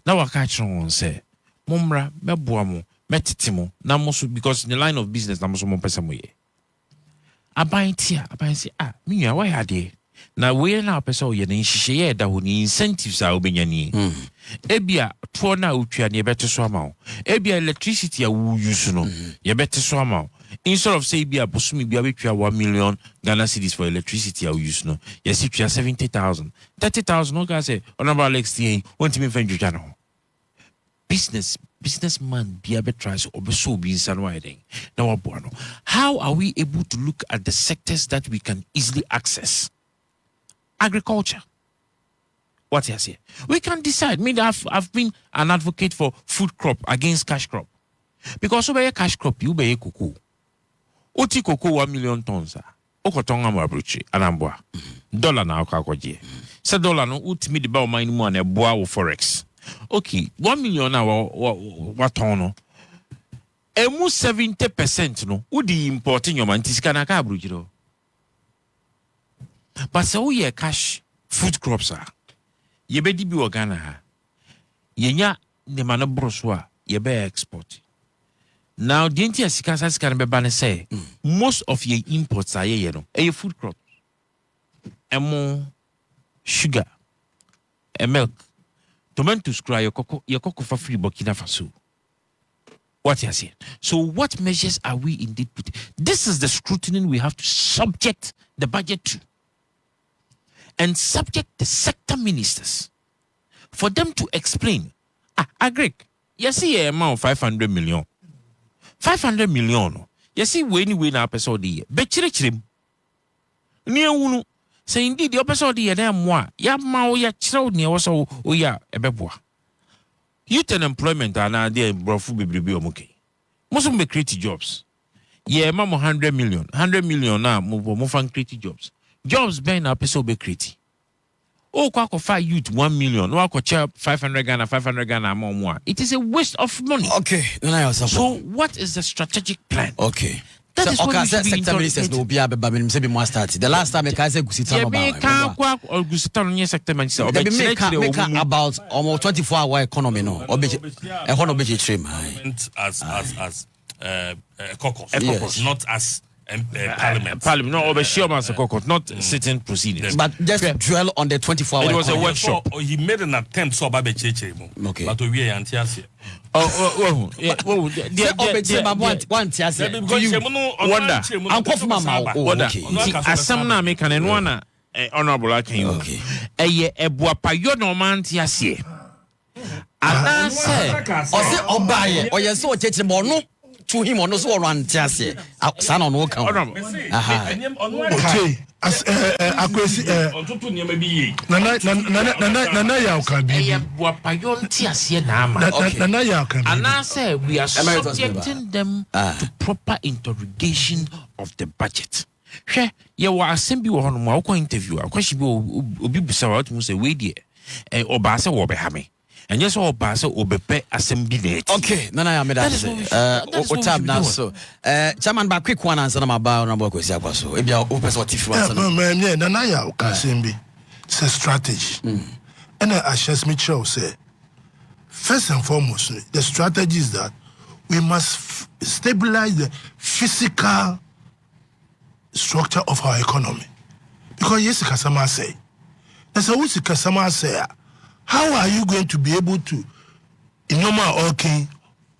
Now I catch on say momra meboamo metitimo na moso because in the line of business na moso mo pesa mo ye aban say me nwa why ade na we na pesa o ye na nhihye ye da ho ni incentives a obenya ni ebia to na otwa na ye bete so ama o ebia electricity a wu use no ye bete so ama o instead of say ebia bosumi bia betwa 1 million Ghana cedis for electricity a use no ye si twa 70,000 30,000 no ga say Honorable Alex T won't me find you no businessman be able to try so obeso be inside writing. Now how are we able to look at the sectors that we can easily access? Agriculture. What you say? We can decide. Me, I've been an advocate for food crop against cash crop. Because over cash crop, you buy cocoa. Oti cocoa 1 million tons. Okotonga mabruchi anambwa. Dollar na okakoje. Sa dollar no utimi de ba o mine mo na boa wo forex. Okay, 1 million na what on? Emu 70% no. Udi importing your man tiskana ka abruchiro. But so ye cash food crops are. Ye be dibi Ghana ha. Ye nya ne mana broswa ye be export. Now the entire sikasa can be ban say most of your imports are ye no. E food crops. Emu sugar, milk. Tomatoes cry your cocoa for free Burkina Faso. What you say? So what measures are we indeed putting? This is the scrutiny we have to subject the budget to. And subject the sector ministers for them to explain. Agree. You see a amount of 500 million. 500 million. You see when na episode the Bechirichim. Near unu. Say indeed the episode the moi. Ya mao ya chrow near was o ya ebeboa. Youth and employment are now there in Brofu Bibi Omuke. Most of them create jobs. Yeah, mamo 100 million. 100 million now move fan create jobs. Jobs ben na peso be create. Oh, kwako fa youth 1 million. No ako chop 500 Ghana more. It is a waste of money. Okay. So what is the strategic plan? Okay. That is what sector ministers no be ababim say be more start. The last time I say Gusita about almost 24-hour economy no. As caucus, not as Parliament. Parliament. No, over sure, Master Coco, not sitting proceedings. But just dwell on the 24 hours. It was a workshop. He made an attempt so Babe Cheche. Okay. But we are anti-asia. One wonder. Asamna make an enwana honorable akin. Okay. Ebuapayo no man tiasie. Ana say obaye or yes so cheche mono to him on so run tiasie. San on no count. Okay. As Accuses Nana ya okabi. Ebuapayo tiasie na ama. Nana ya okabi. Ana say we are subjecting them to proper interrogation of the budget. Hwɛ ye wa assembly wo hono ma wo interview a kwashi bi obi busa wa to say we die oba se wo be ha me enye so oba se obepe assembly na eti. Okay, nana ya me that o tab now so chairman ba quick one answer na ma ba na ba kwesi akwaso e bia o person tifu answer no nana ya o assembly say strategy and Ashes Mitchell say first and foremost the strategy is that we must stabilize the physical structure of our economy. Because yes, Kasama say, that's what Kasama say. How are you going to be able to, in normal okay,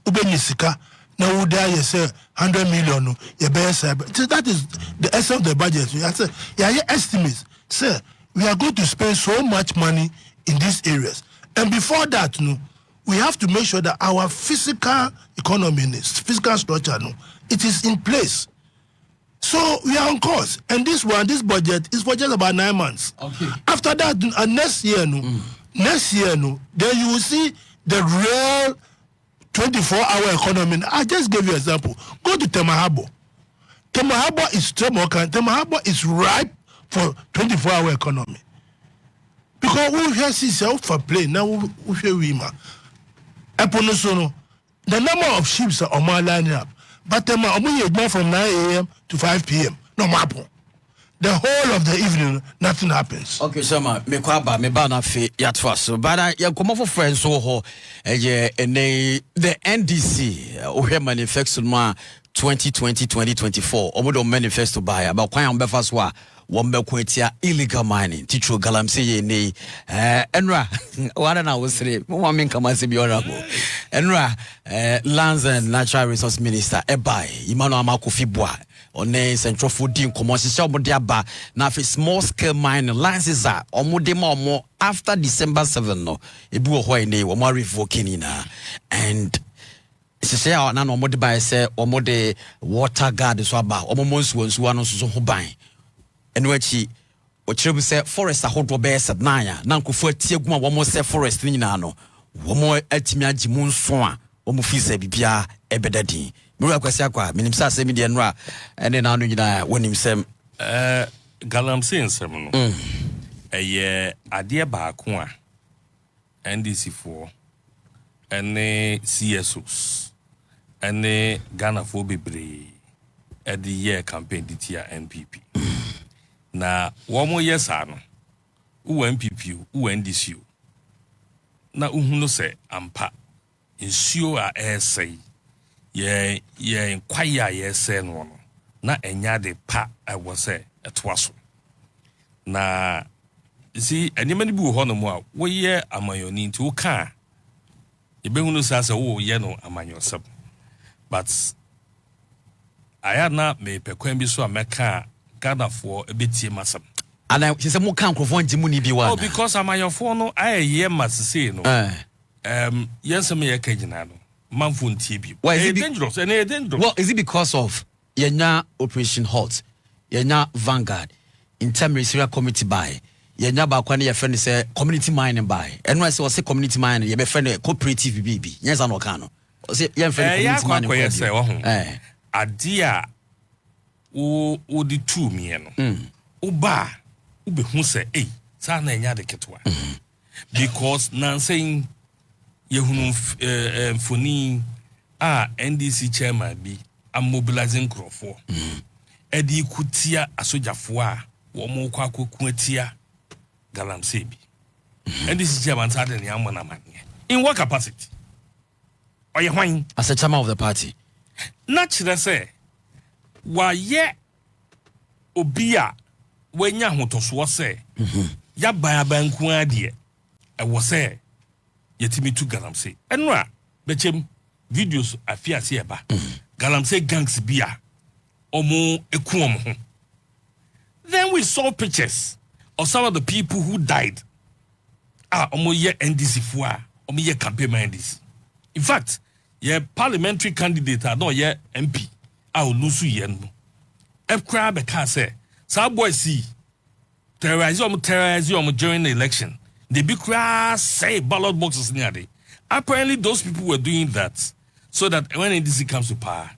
Ubenisika, now would I say 100 million, your best, that is the essence of the budget. I say, yeah, estimates. Sir, we are going to spend so much money in these areas. And before that, we have to make sure that our physical economy, physical structure, it is in place. So we are on course, and this budget is for just about 9 months. Okay. After that, next year, then you will see the real 24-hour economy. I just gave you an example. Go to Temahabo. Temahabo is ripe for 24-hour economy. Because we have see self for play now. We have the number of ships are on my lining up. But from 9 a.m. to 5 p.m. No matter. The whole of the evening, nothing happens. Okay, so me ba na fe yatfaso. But ya come for friends so ho the NDC o manifesto ma 2020-2024. Omodo manifesto ba ya ba kwan befa so a wombe kwetia illegal mining teacher Galamsey ye ne enra wada na wosre mo me nka mase bi honorable enra lands and natural resource minister ebai Emmanuel Amakofi-Boa one central food din commercial se omode aba na fe small scale mining licenses are omode ma omo after December 7 no ebi wo ho ne wo ma revoking na and say na no omode ba say omode water guard so aba omo nsuwa no so ho ban eno achi o chirebu say forest ahodo be said na nkofo atieguma wo mo say forest ni na no wo mo atimi agimu nso a wo mo fi say bibia ebedadin mi akwasi akwa minim say asemi de no a ene na no nyina wonim sem Galamsey nsem no eye ade ba ko a NDC for ene CSOs ene Ghana for bebre at the year campaign ditia NPP na womo yesa no u NPP u NDC na uhunu se ampa nsuo a essay ye nkwaya yese no na enya de pa ewo se etoaso na si animani bi wo ho no mu a wo ye amayoni nti wo ka ebehunu sa wo ye no amanyosem but ayana me pekwan bi so ameka Ghana for a bit masam. And I say mo kan krofo njimu ni bi wa. Oh, because amayofo no aye masese no. Yes me ye kagina no. Manfo ntie bi. Why is it dangerous? And dangerous. Well, is it because of yenya Operation Halt, yenya Vanguard, Inter-Ministerial Committee by yenya ba kwa ne ye friend say community mining by. And when say community mining, ye be friend cooperative BB. Yes an okano. Say ye friend community mining. Yes say wo ho. Adia o di two me no oba ubehu say sa na enya de ketwa because nan saying yehunu mfoni NDC chairman bi am mobilizing crofo edi kutia asojafo a wo mo kwa koku atia Galamsey bi NDC chairman sa de ne amana mane in what capacity oye hwan as a chairman of the party naturally say wa ye obia wenya hotoso se ya ban ku ade e wo se yetimi tu Galamsey enra bechem videos afiase eba Galamsey gangs bia omo eku omo ho. Then we saw pictures of some of the people who died. Omo ye NDC fua omo ye campaign NDC. In fact, ye parliamentary candidate no ye MP olusu ye no ekra be ka say some boys see terrorize during the election. They be cry say ballot boxes near there. Apparently those people were doing that so that when NDC comes to power,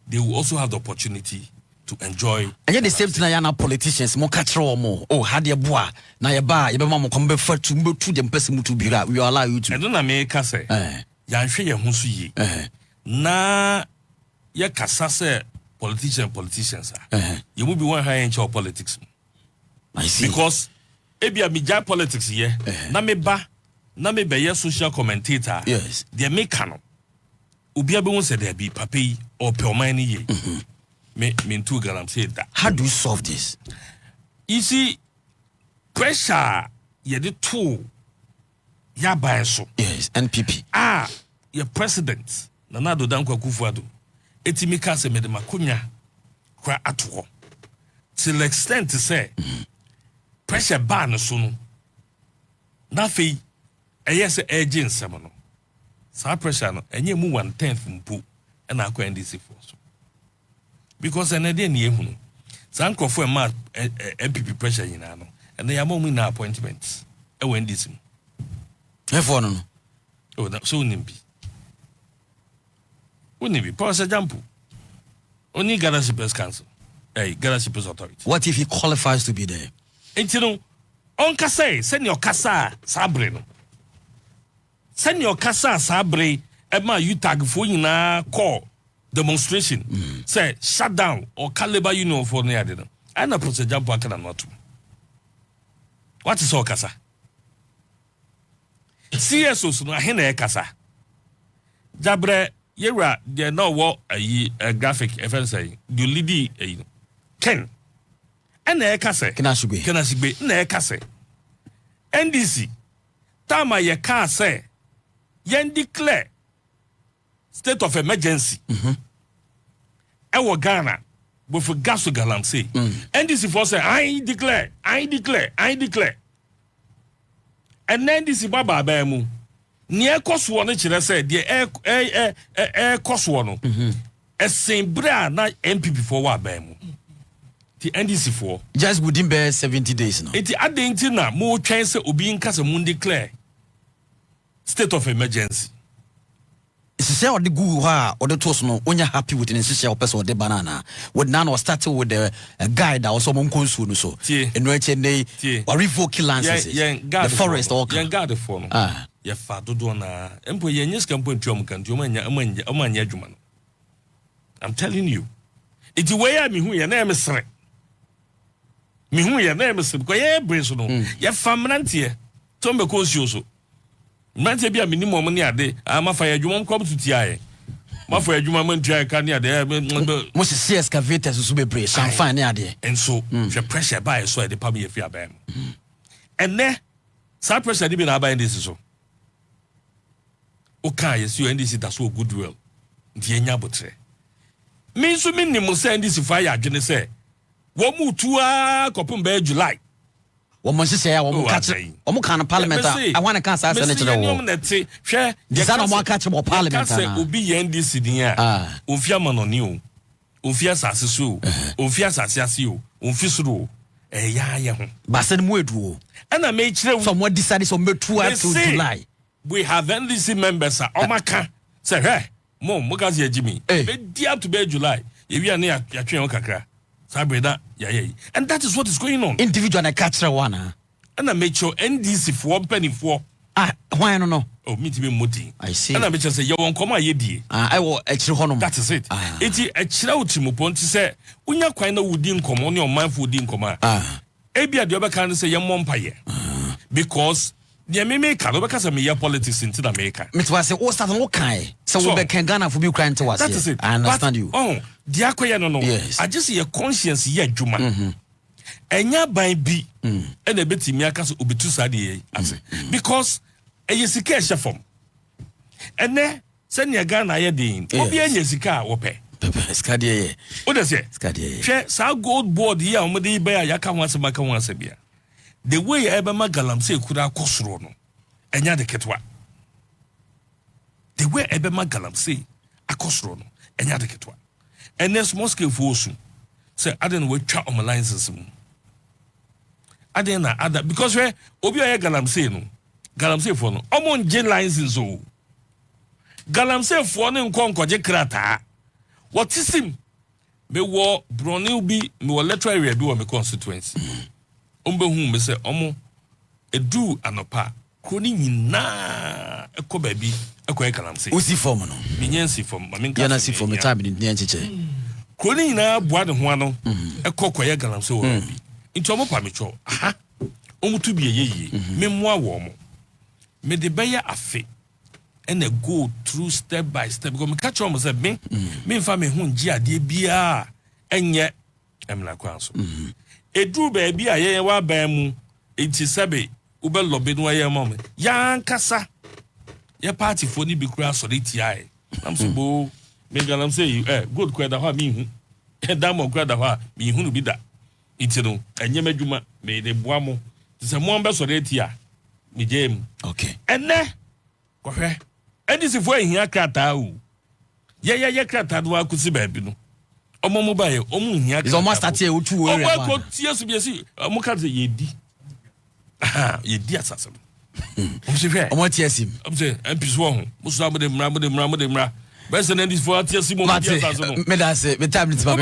they will also have the opportunity to enjoy. And yet the same thing yana politicians mo katra mo oh hade boa na ye ba ye be ma mo kombe fa to dem person mutu bira we allow you to. I don't America say ya hwe ye ho so yi na ye kasa say politicians you will be one high in your politics. I see. Because ebia media politics here na me be ye social commentator. Yes. They make canon obi abe won say there be papa yi or perman ye me into Galamsey that. How do you solve this? You see, pressure ye the two ya by so. Yes, NPP. Your president Nana Addo Dankwa Akufo-Addo etimika se me de makonya kwa ato to the extent to say pressure ban so no na fe yes urgent sem no sa pressure no enye mu 1/10 mpo na akwa NDC force because enede na ehunu sa nkofo ma NPP pressure yina no ene ya mamu na appointment e we NDC Efo no oh so nimbi Unibi, Pastor Jampu. Only Galamsey Press Council. Galamsey Press Authority. What if he qualifies to be there? And you know, on Kasa, send your Kasa Sabre. Send your Kasa Sabre, Emma, you tag for you na call demonstration. Say, shut down or caliber union for near dinner. I know Pastor Jampu I cannot not. What is all Kasa? CSO, no, Hene Kasa. Jabre. Yera there now what a graphic if say the lady Ken and kase Kenashigbe na kase NDC tama ye can say yen declare state of emergency ewo Ghana but for gas to Galamsey NDC for say I declare and NDC baba abemu near cost one say the air cost one. A same bra na NPP for what bam. The NDC for just within be 70 days now. It adding na more chance of being cast moon declare state of emergency. It's say or the guru or the toast no when you're happy with an essential person or the banana. What now was started with a guy that was someone consumed so in which they or revoke licenses. The forest or guard the phone. Your father dona empo ye nyes kampo ntuom kan ntuom anya adwuma no. I'm telling you. It way I me hu ye na emsere. Me hu ye na emsere ko ye brace no. Ye famnante to me ko nsuo so. Mante bia minimum ne ade ama fa ye adwuma nkom tutia ye. Ma fa adwuma man tua ka ne ade mo se excavators so be brace san fan ne ade. And so the pressure by so the pam ye fi abam. And ne sa pressure be na abam this so. Okay, yes, you NDC that's so goodwill. Dienya botre. Me so minimum say NDC fire adwene say. Wo mu tua kopum be July. Wo mo say ya wo mo catch. Wo mo kan parliament. I want to can say senator wo. Hwe, dis na mo catch mo parliament. Say obi NDC din a. Ofia manoni o. Ofia sase so. Ofia sase ase o. Ofia suru. Ya ye ho. Ba se mo edu o. Na me kire so mo decide so me tua to July. We have NDC members Omaka say hey mo guys here Jimmy be dia to be July if you are near ya twen kakra sabreda ya and that is what is going on individual na catch one and I make sure NDC for penny for why no oh me to be moti I see and I make sure say you won come aye die I will actually honor that is it eti akira utimo ponti say unya kwan na wudi nkomo ne o manfo wudi nkoma ebia de obeka say ye mompaye because the America, no because me politics into the America. Me to say, oh, start no kind. So we can Ghana for be crying to us. That is it. I understand you. Oh, Diakoya no. Yes. I just see your conscience ye juma. Enya ban bi and a bit miakas ubitu sadi because a yesika shafom. And there send your gun I din. Obi en yesika wope. Skadie. What does it? Skadie. Share sa gold board here on the bear yaka once a maka once a beer. The way Ebama Galamsey could have cost rono. Enya de ketwa. The way Ebema Galamsey a cost rono. Enya de ketwa. And there's Moscow for soon. Say, I didn't wait chat on my lines. I didn't other because where Obia Galamsey no Galamsey for no. Omon J lines so Galamsey for no conquer Jekrata. What is him? Me war Brunel be me war literary do my constituency. Umbe whom me say Omo a do anopa. Crony na a co baby a quack Galamsey. Usi form no. Minyansi from Yanasi for me time in Nianche. Crony na boad one a coquay Galamsey. Into mo pamicho. Aha. To be a ye. Memoir warm. Me de bear a fe. And a go through step by step. Go me catch almost a me. Me family hun gia de bia. And yet am like council. A drew baby a ye wa bamu. It is sabe. Ube lobby no ye moment. Yan kasa. Your party for ni be cross or ATI. I'm so bo. Me Galamsey good kweda ha me. Damo kweda ha me hunu be that. It's no, and Yemajuma made a boamo. It's a momber or 8 year. Me game. Okay. And there, go ahead. And this is where he had catao. Yeah, catadua could see baby. Omo mobile, Omu, it's almost at you 2 years. Oh, yes, yes, Mokazi ye. Aha, ye dear assassin. I want to see him. I'm saying, and peace one. Musamma. Best than this for tears. Medase, the time it's my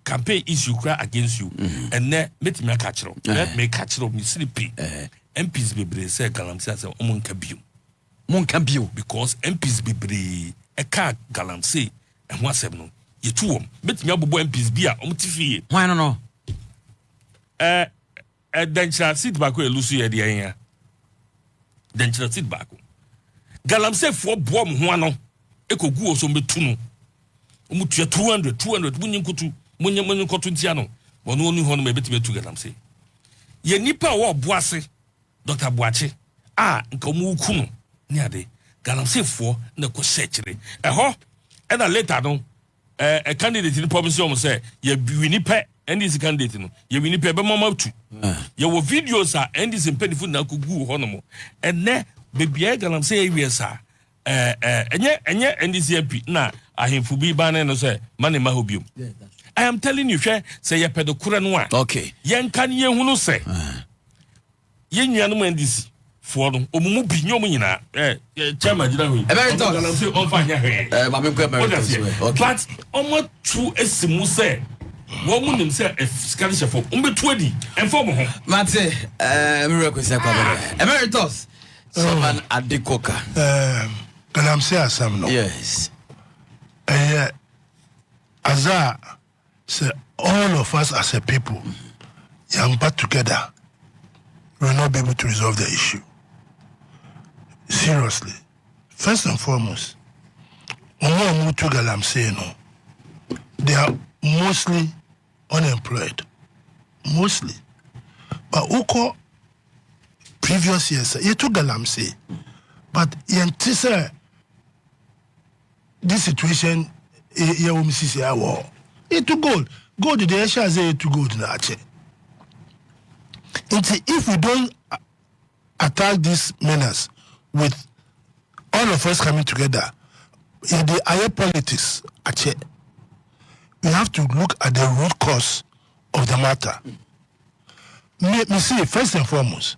campaign issue cry against you, and then let me catch up. Let me catch up, me sleepy. MPs be brave, say Galamsey as a Moncabu. Because MPs be brave, a car Galamsey, and what's happening? You two, bet me up MPs be a TV. Why no? Then shall sit back where Lucy at the area. Then shall sit back. Galamsey for bomb one, Echo go so me two. 200 when you go to Munyan Cotuntiano, one only home may be to Galamsey. Ye nipa wa boase, Dr. Boache, Nkomu Kuno, near the Galamsey for the Cosetchery. A ho, and a later no, a candidate in the province almost say, ye Winipe, and this candidate, ye Winipe, but Mamma too. Your videos are and this in penny food now could go honomo, and ne baby Galamsey, yes, sir. And yet NDC MP, na I him for be banner no say, money mahobium. I am telling you, say a pedocuran one. Okay. Yan can ye who say, Yen Yanum NDC for them, Omu Pinomina, Chairman, but almost true as Simu say, one woman say a Scottish for 20 and 4 more. Mate, Emeritus, someone at the coca. Galamsey Assam no. Yes. As say all of us as a people, young but together, will not be able to resolve the issue. Seriously. First and foremost, when we move to Galamsey, no, they are mostly unemployed. Mostly. But Uko previous years, you took Galamsey. But you this situation, you will see a war. It to gold. Gold, the Asia say to gold. If we don't attack these menace with all of us coming together in the higher politics, we have to look at the root cause of the matter. Me see, first and foremost,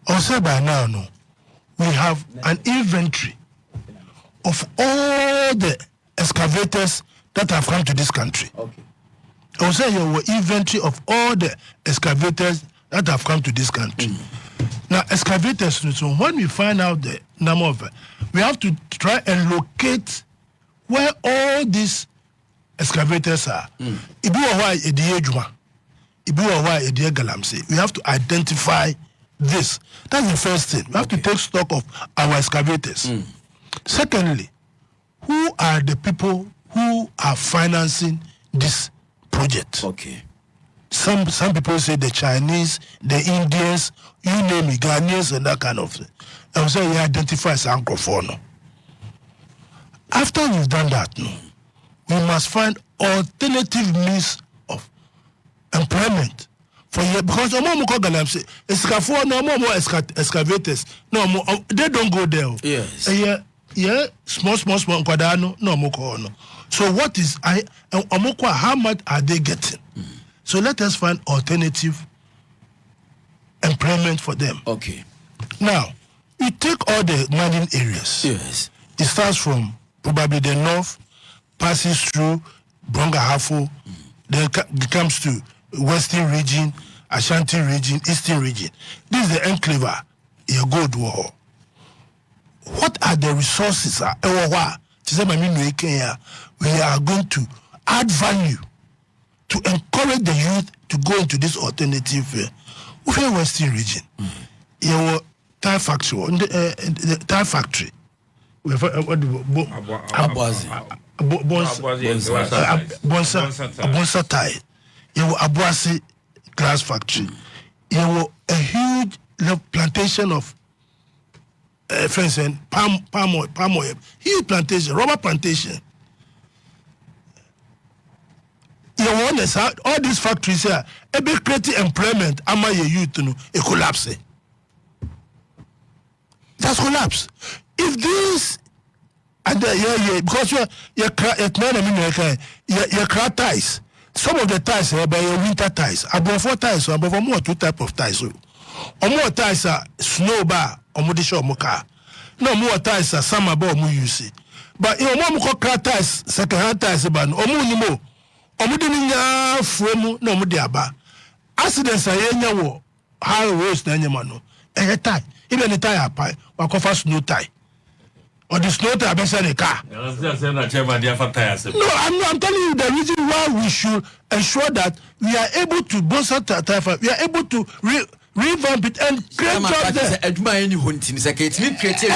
also by now, no, we have an inventory of all the excavators that have come to this country. Okay. I will say your inventory of all the excavators that have come to this country. Now, excavators, so when we find out the number of, we have to try and locate where all these excavators are. We have to identify this. That's the first thing. We have to take stock of our excavators. Secondly, who are the people who are financing this project. Okay. Some people say the Chinese, the Indians, you name it, Ghanaians and that kind of thing. And so you identify as Anglophone. After you've done that, we must find alternative means of employment for you, because Galamsey, excavators, no more, they don't go there. Yes. Small, no more. So what is how much are they getting? So let us find alternative employment for them. Okay. Now, you take all the mining areas. Yes. It starts from probably the north, passes through Brongahafo, then it comes to Western region, Ashanti region, Eastern region. This is the enclave, your gold war. What are the resources? We are going to add value to encourage the youth to go into this alternative Western region. Your tire factory, the tire factory. Bonsa tire. You have Abuasi glass factory. You have a huge plantation of friends and palm oil, huge plantation, rubber plantation. You want all these factories here, a big creating employment, ama your youth, it collapse. That's collapse. If this and because you're crack ties. Some of the ties are by your winter ties. Above 4 ties, or above more 2 types of ties. Or more ties are snow bar or modisha moka. No more ties are summer bar mu use. But your mom crack ties, second hand ties ban, or more. Or mudinia from no mudiaba. Accidents are yenyawo, high roast nanyamano. And a tie, even a tire pie, or cover snow tie. Or the snow tie better than a car. No, I'm telling you the reason why we should ensure that we are able to bolster tire, we are able to revamp it and create jobs there.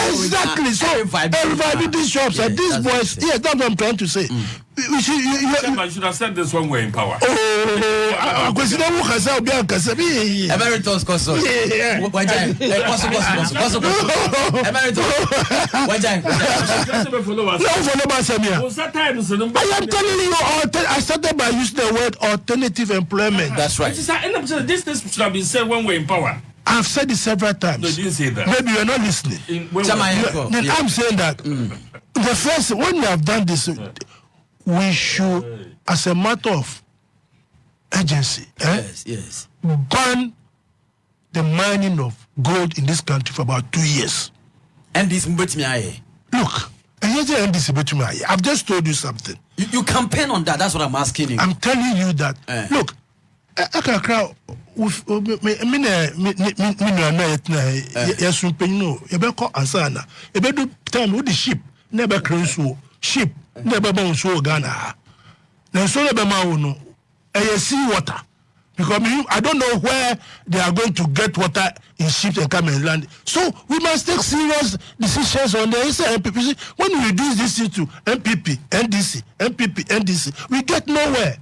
Exactly. So reviving these jobs and these boys. Yes, that's what I'm trying to say. You should have said this when we're in power. I consider what I said. Emeritus Koso. I am telling you, I started by using the word alternative employment. That's right. This should have been said when we're in power. I've said it several times. No, you didn't say that. Maybe you're not listening. Then I'm saying that the first, when we have done this, we should, as a matter of urgency, ban the mining of gold in this country for about 2 years. And this look, I've just told you something. You campaign on that. That's what I'm asking you. I'm telling you that. Look, I can crowd with sheep never sheep never bounce Ghana. Then so sea water. Because I don't know where they are going to get water in ships and come and land. So we must take serious decisions on the NPP. When we reduce this into NPP, NDC, NPP, NDC, we get nowhere.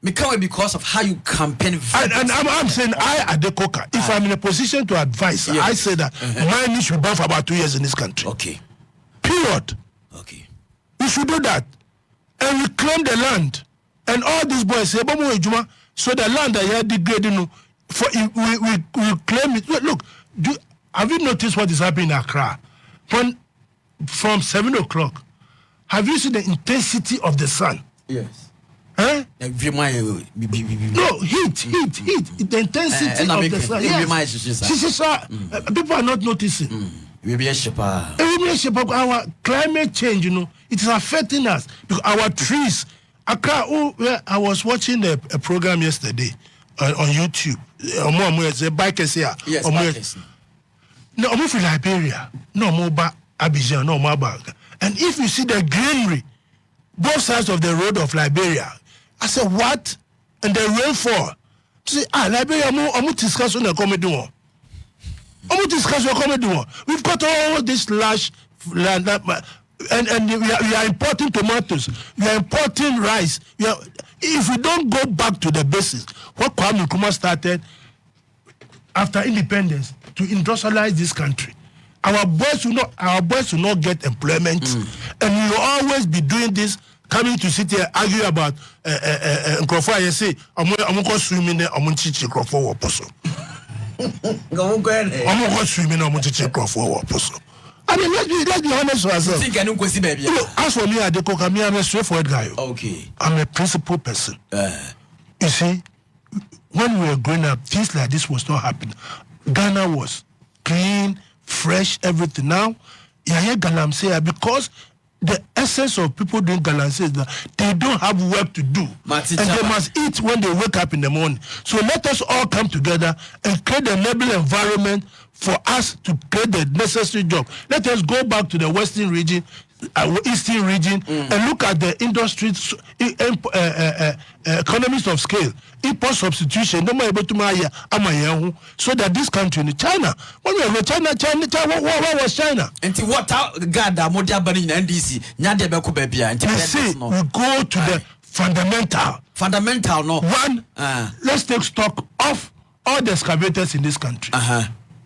Because of how you campaign. And I'm saying, I, Adekoka, if I'm in a position to advise, I say that mining should be banned for about 2 years in this country. Okay. Period. Okay. We should do that. And reclaim the land. And all these boys say, so the land that you are degrading, we claim it. Look, have you noticed what is happening in Accra? From 7 o'clock, have you seen the intensity of the sun? Yes. Huh? No, heat. The intensity of the sun. Yes. People are not noticing. Our climate change, it is affecting us because our trees. I was watching a program yesterday on YouTube. Bikers here. Yes, bikers. No, I'm from Liberia. No more Abidjan. No more bag. And if you see the greenery, both sides of the road of Liberia, I said, what? And the rainfall. See, Liberia, I'm discussing the comedy one. We've got all this large land. and we are importing tomatoes, we are importing rice. If we don't go back to the basics, what Kwame Nkrumah started after independence to industrialize this country, our boys will not get employment, and we will always be doing this, coming to sit here argue about Nkrofo. I say I'm going swimming there, I'm going to teach Nkrofo what person. I'm going swimming, I'm going to teach Nkrofo what person. I mean, let's be honest with ourselves. As for me, I'm a straightforward guy. Okay. I'm a principled person. You see, when we were growing up, things like this was not happening. Ghana was clean, fresh, everything. Now, you hear Galamsey because the essence of people doing Galamsey is that they don't have work to do. And they must eat when they wake up in the morning. So let us all come together and create an enabling environment for us to create the necessary job. Let us go back to the Western region, Eastern region, and look at the industry, economies of scale, import substitution, so that this country, China, when we were China, what was China? And what God, in NDC, you see, we go to the fundamental. No. One, let's take stock of all the excavators in this country.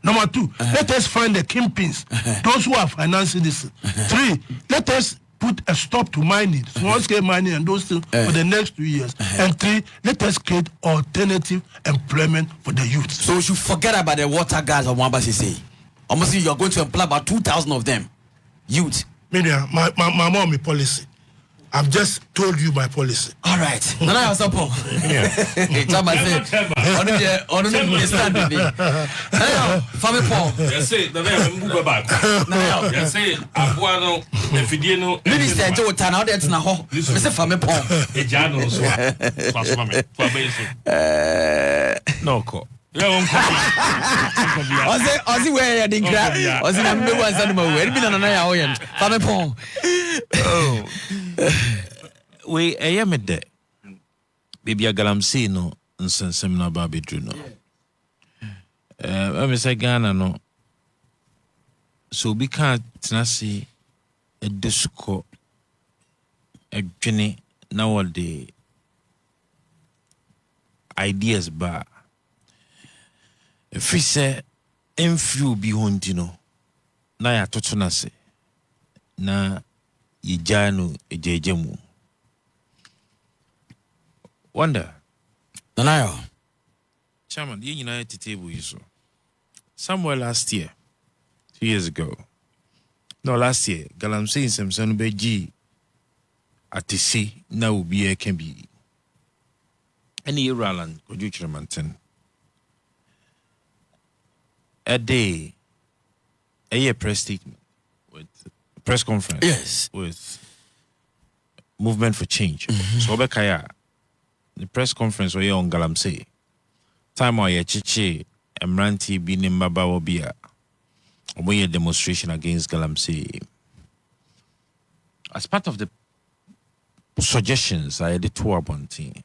Number two, let us find the kingpins, those who are financing this. 3, let us put a stop to mining, small scale mining and those things for the next 2 years. And 3, let us create alternative employment for the youth. So we should forget about the water guys of Wambasi say. Almost you are going to employ about 2,000 of them. Youth. Media, my mommy policy. I've just told you my policy. All right. No, I was up. Chama say, on the understanding. Now, family Paul. Yes, say the name move back. Now, yes, say Abuano, Fidiano. Minister Joe Tana, that's na ho. Mr. Family Paul. Ejano so. Pass mama. No ko. Ozzy where the grab. Ozzy na me was animal. We be na ya oyen. Family Paul. Oh. We me de. Baby Galamsey no nsensem na ba bedru no. Me say Ghana no. So we can't see a disco a journey now the ideas ba. If we say few be huntino na ya totuna se na yijano ejejemu wonder Nanayo chairman the United table you so somewhere last year 2 years ago last year Galamsey in Samson beji atisi na ubi e can be any Ireland kojuchire manten a day a press statement with press conference. Yes. With Movement for Change. So Obekaya, the press conference where on Galamsey. Time where Chichi Emranti Binim Baba Obia. A demonstration against Galamsey. As part of the suggestions I had the tour bunting.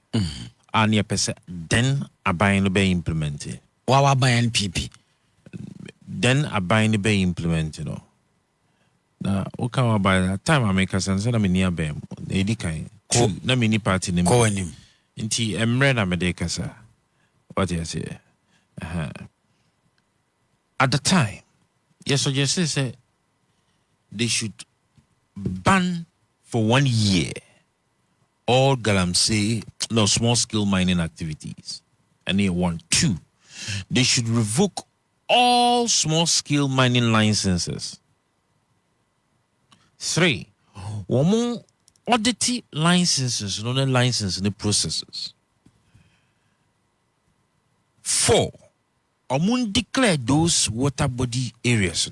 And your person then a buying be implemented. Wawa by NPP. Then a buying be implemented, you know. Na okawa by that time I make us answer na mini abem edi kan na mini party ni ko anim nti emre na mede kasa what you say at the time yes suggested say they should ban for 1 year all Galamsey small scale mining activities and they want 2 they should revoke all small scale mining licenses. 3, woman audit licenses, no license in the processes. 4, omun declare those water body areas,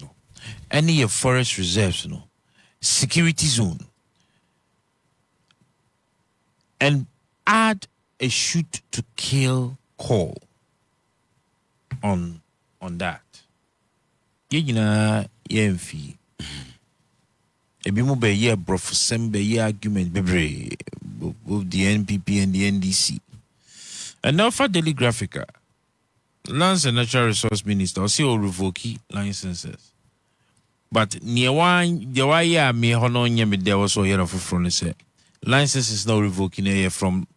any forest reserves, security zone, and add a shoot to kill call on that. Yemfi. Ebi mo be ye brofsem be ye argument bebre both the NPP and the NDC. And now for Daily Graphica, Lands and Natural Resource Minister also revoke licenses. But near one, the why me hono me there was so here of front say license is now revoking here from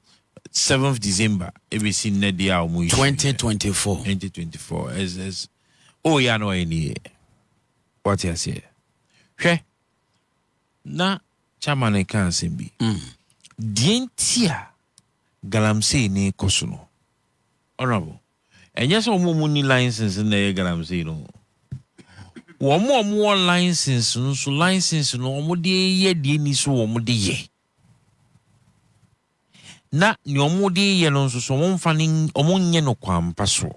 7th December. ABC Nedia 2024. 2024. As oh yeah no any. What you say? Okay. Na chairman can be. Dientia Galamsey ne kosuno. Honorable. And yes, muni license in the Galamsey no. One more license, so license no more ye ni so more ye. Na nyomo de ye no so won faning omonye no kwampa so.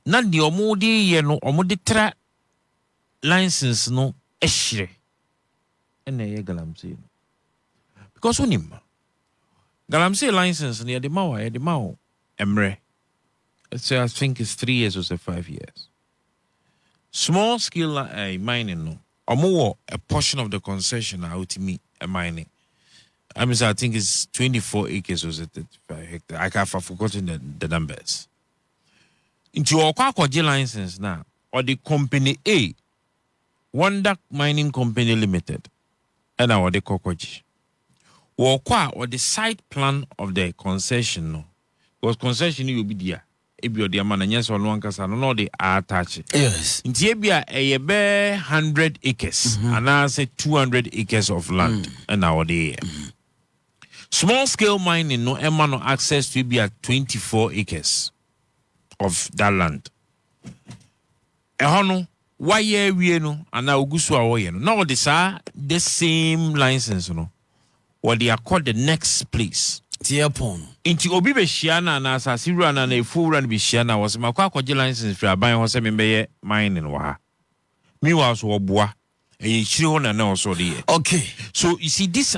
Na de omo de ye no omo de tra license no ehire. Ene ye Galamsey. Because unim Galamsey license near the Mao Emre. So I think it's 3 years or so 5 years. Small scale mining no. Omo a portion of the concession out to me a mining. I think it's 24 acres or 35 hectares. I've forgotten the numbers. Into your Kwaji license now, or the company A, Wonder Mining Company Limited, and our the Kokoji. Or the site plan of the concession, no. Because concession will be there. If you're the man and yes or no one can no they are attached. Yes. In Tibia, a bare 100 acres, and I say 200 acres of land, and our day. Small scale mining, no emano access to be at 24 acres of that land. Ehono, why we no, and now Gusu away. Now the same license, no. What they are called the next place. Tiapon. Inti obi be shiana na asasi run na e full run be shiana was makwa kwaje license for aban ho se me be mining wa ha. Me was wo boa. E chiri ho na na so de. Okay. So you see this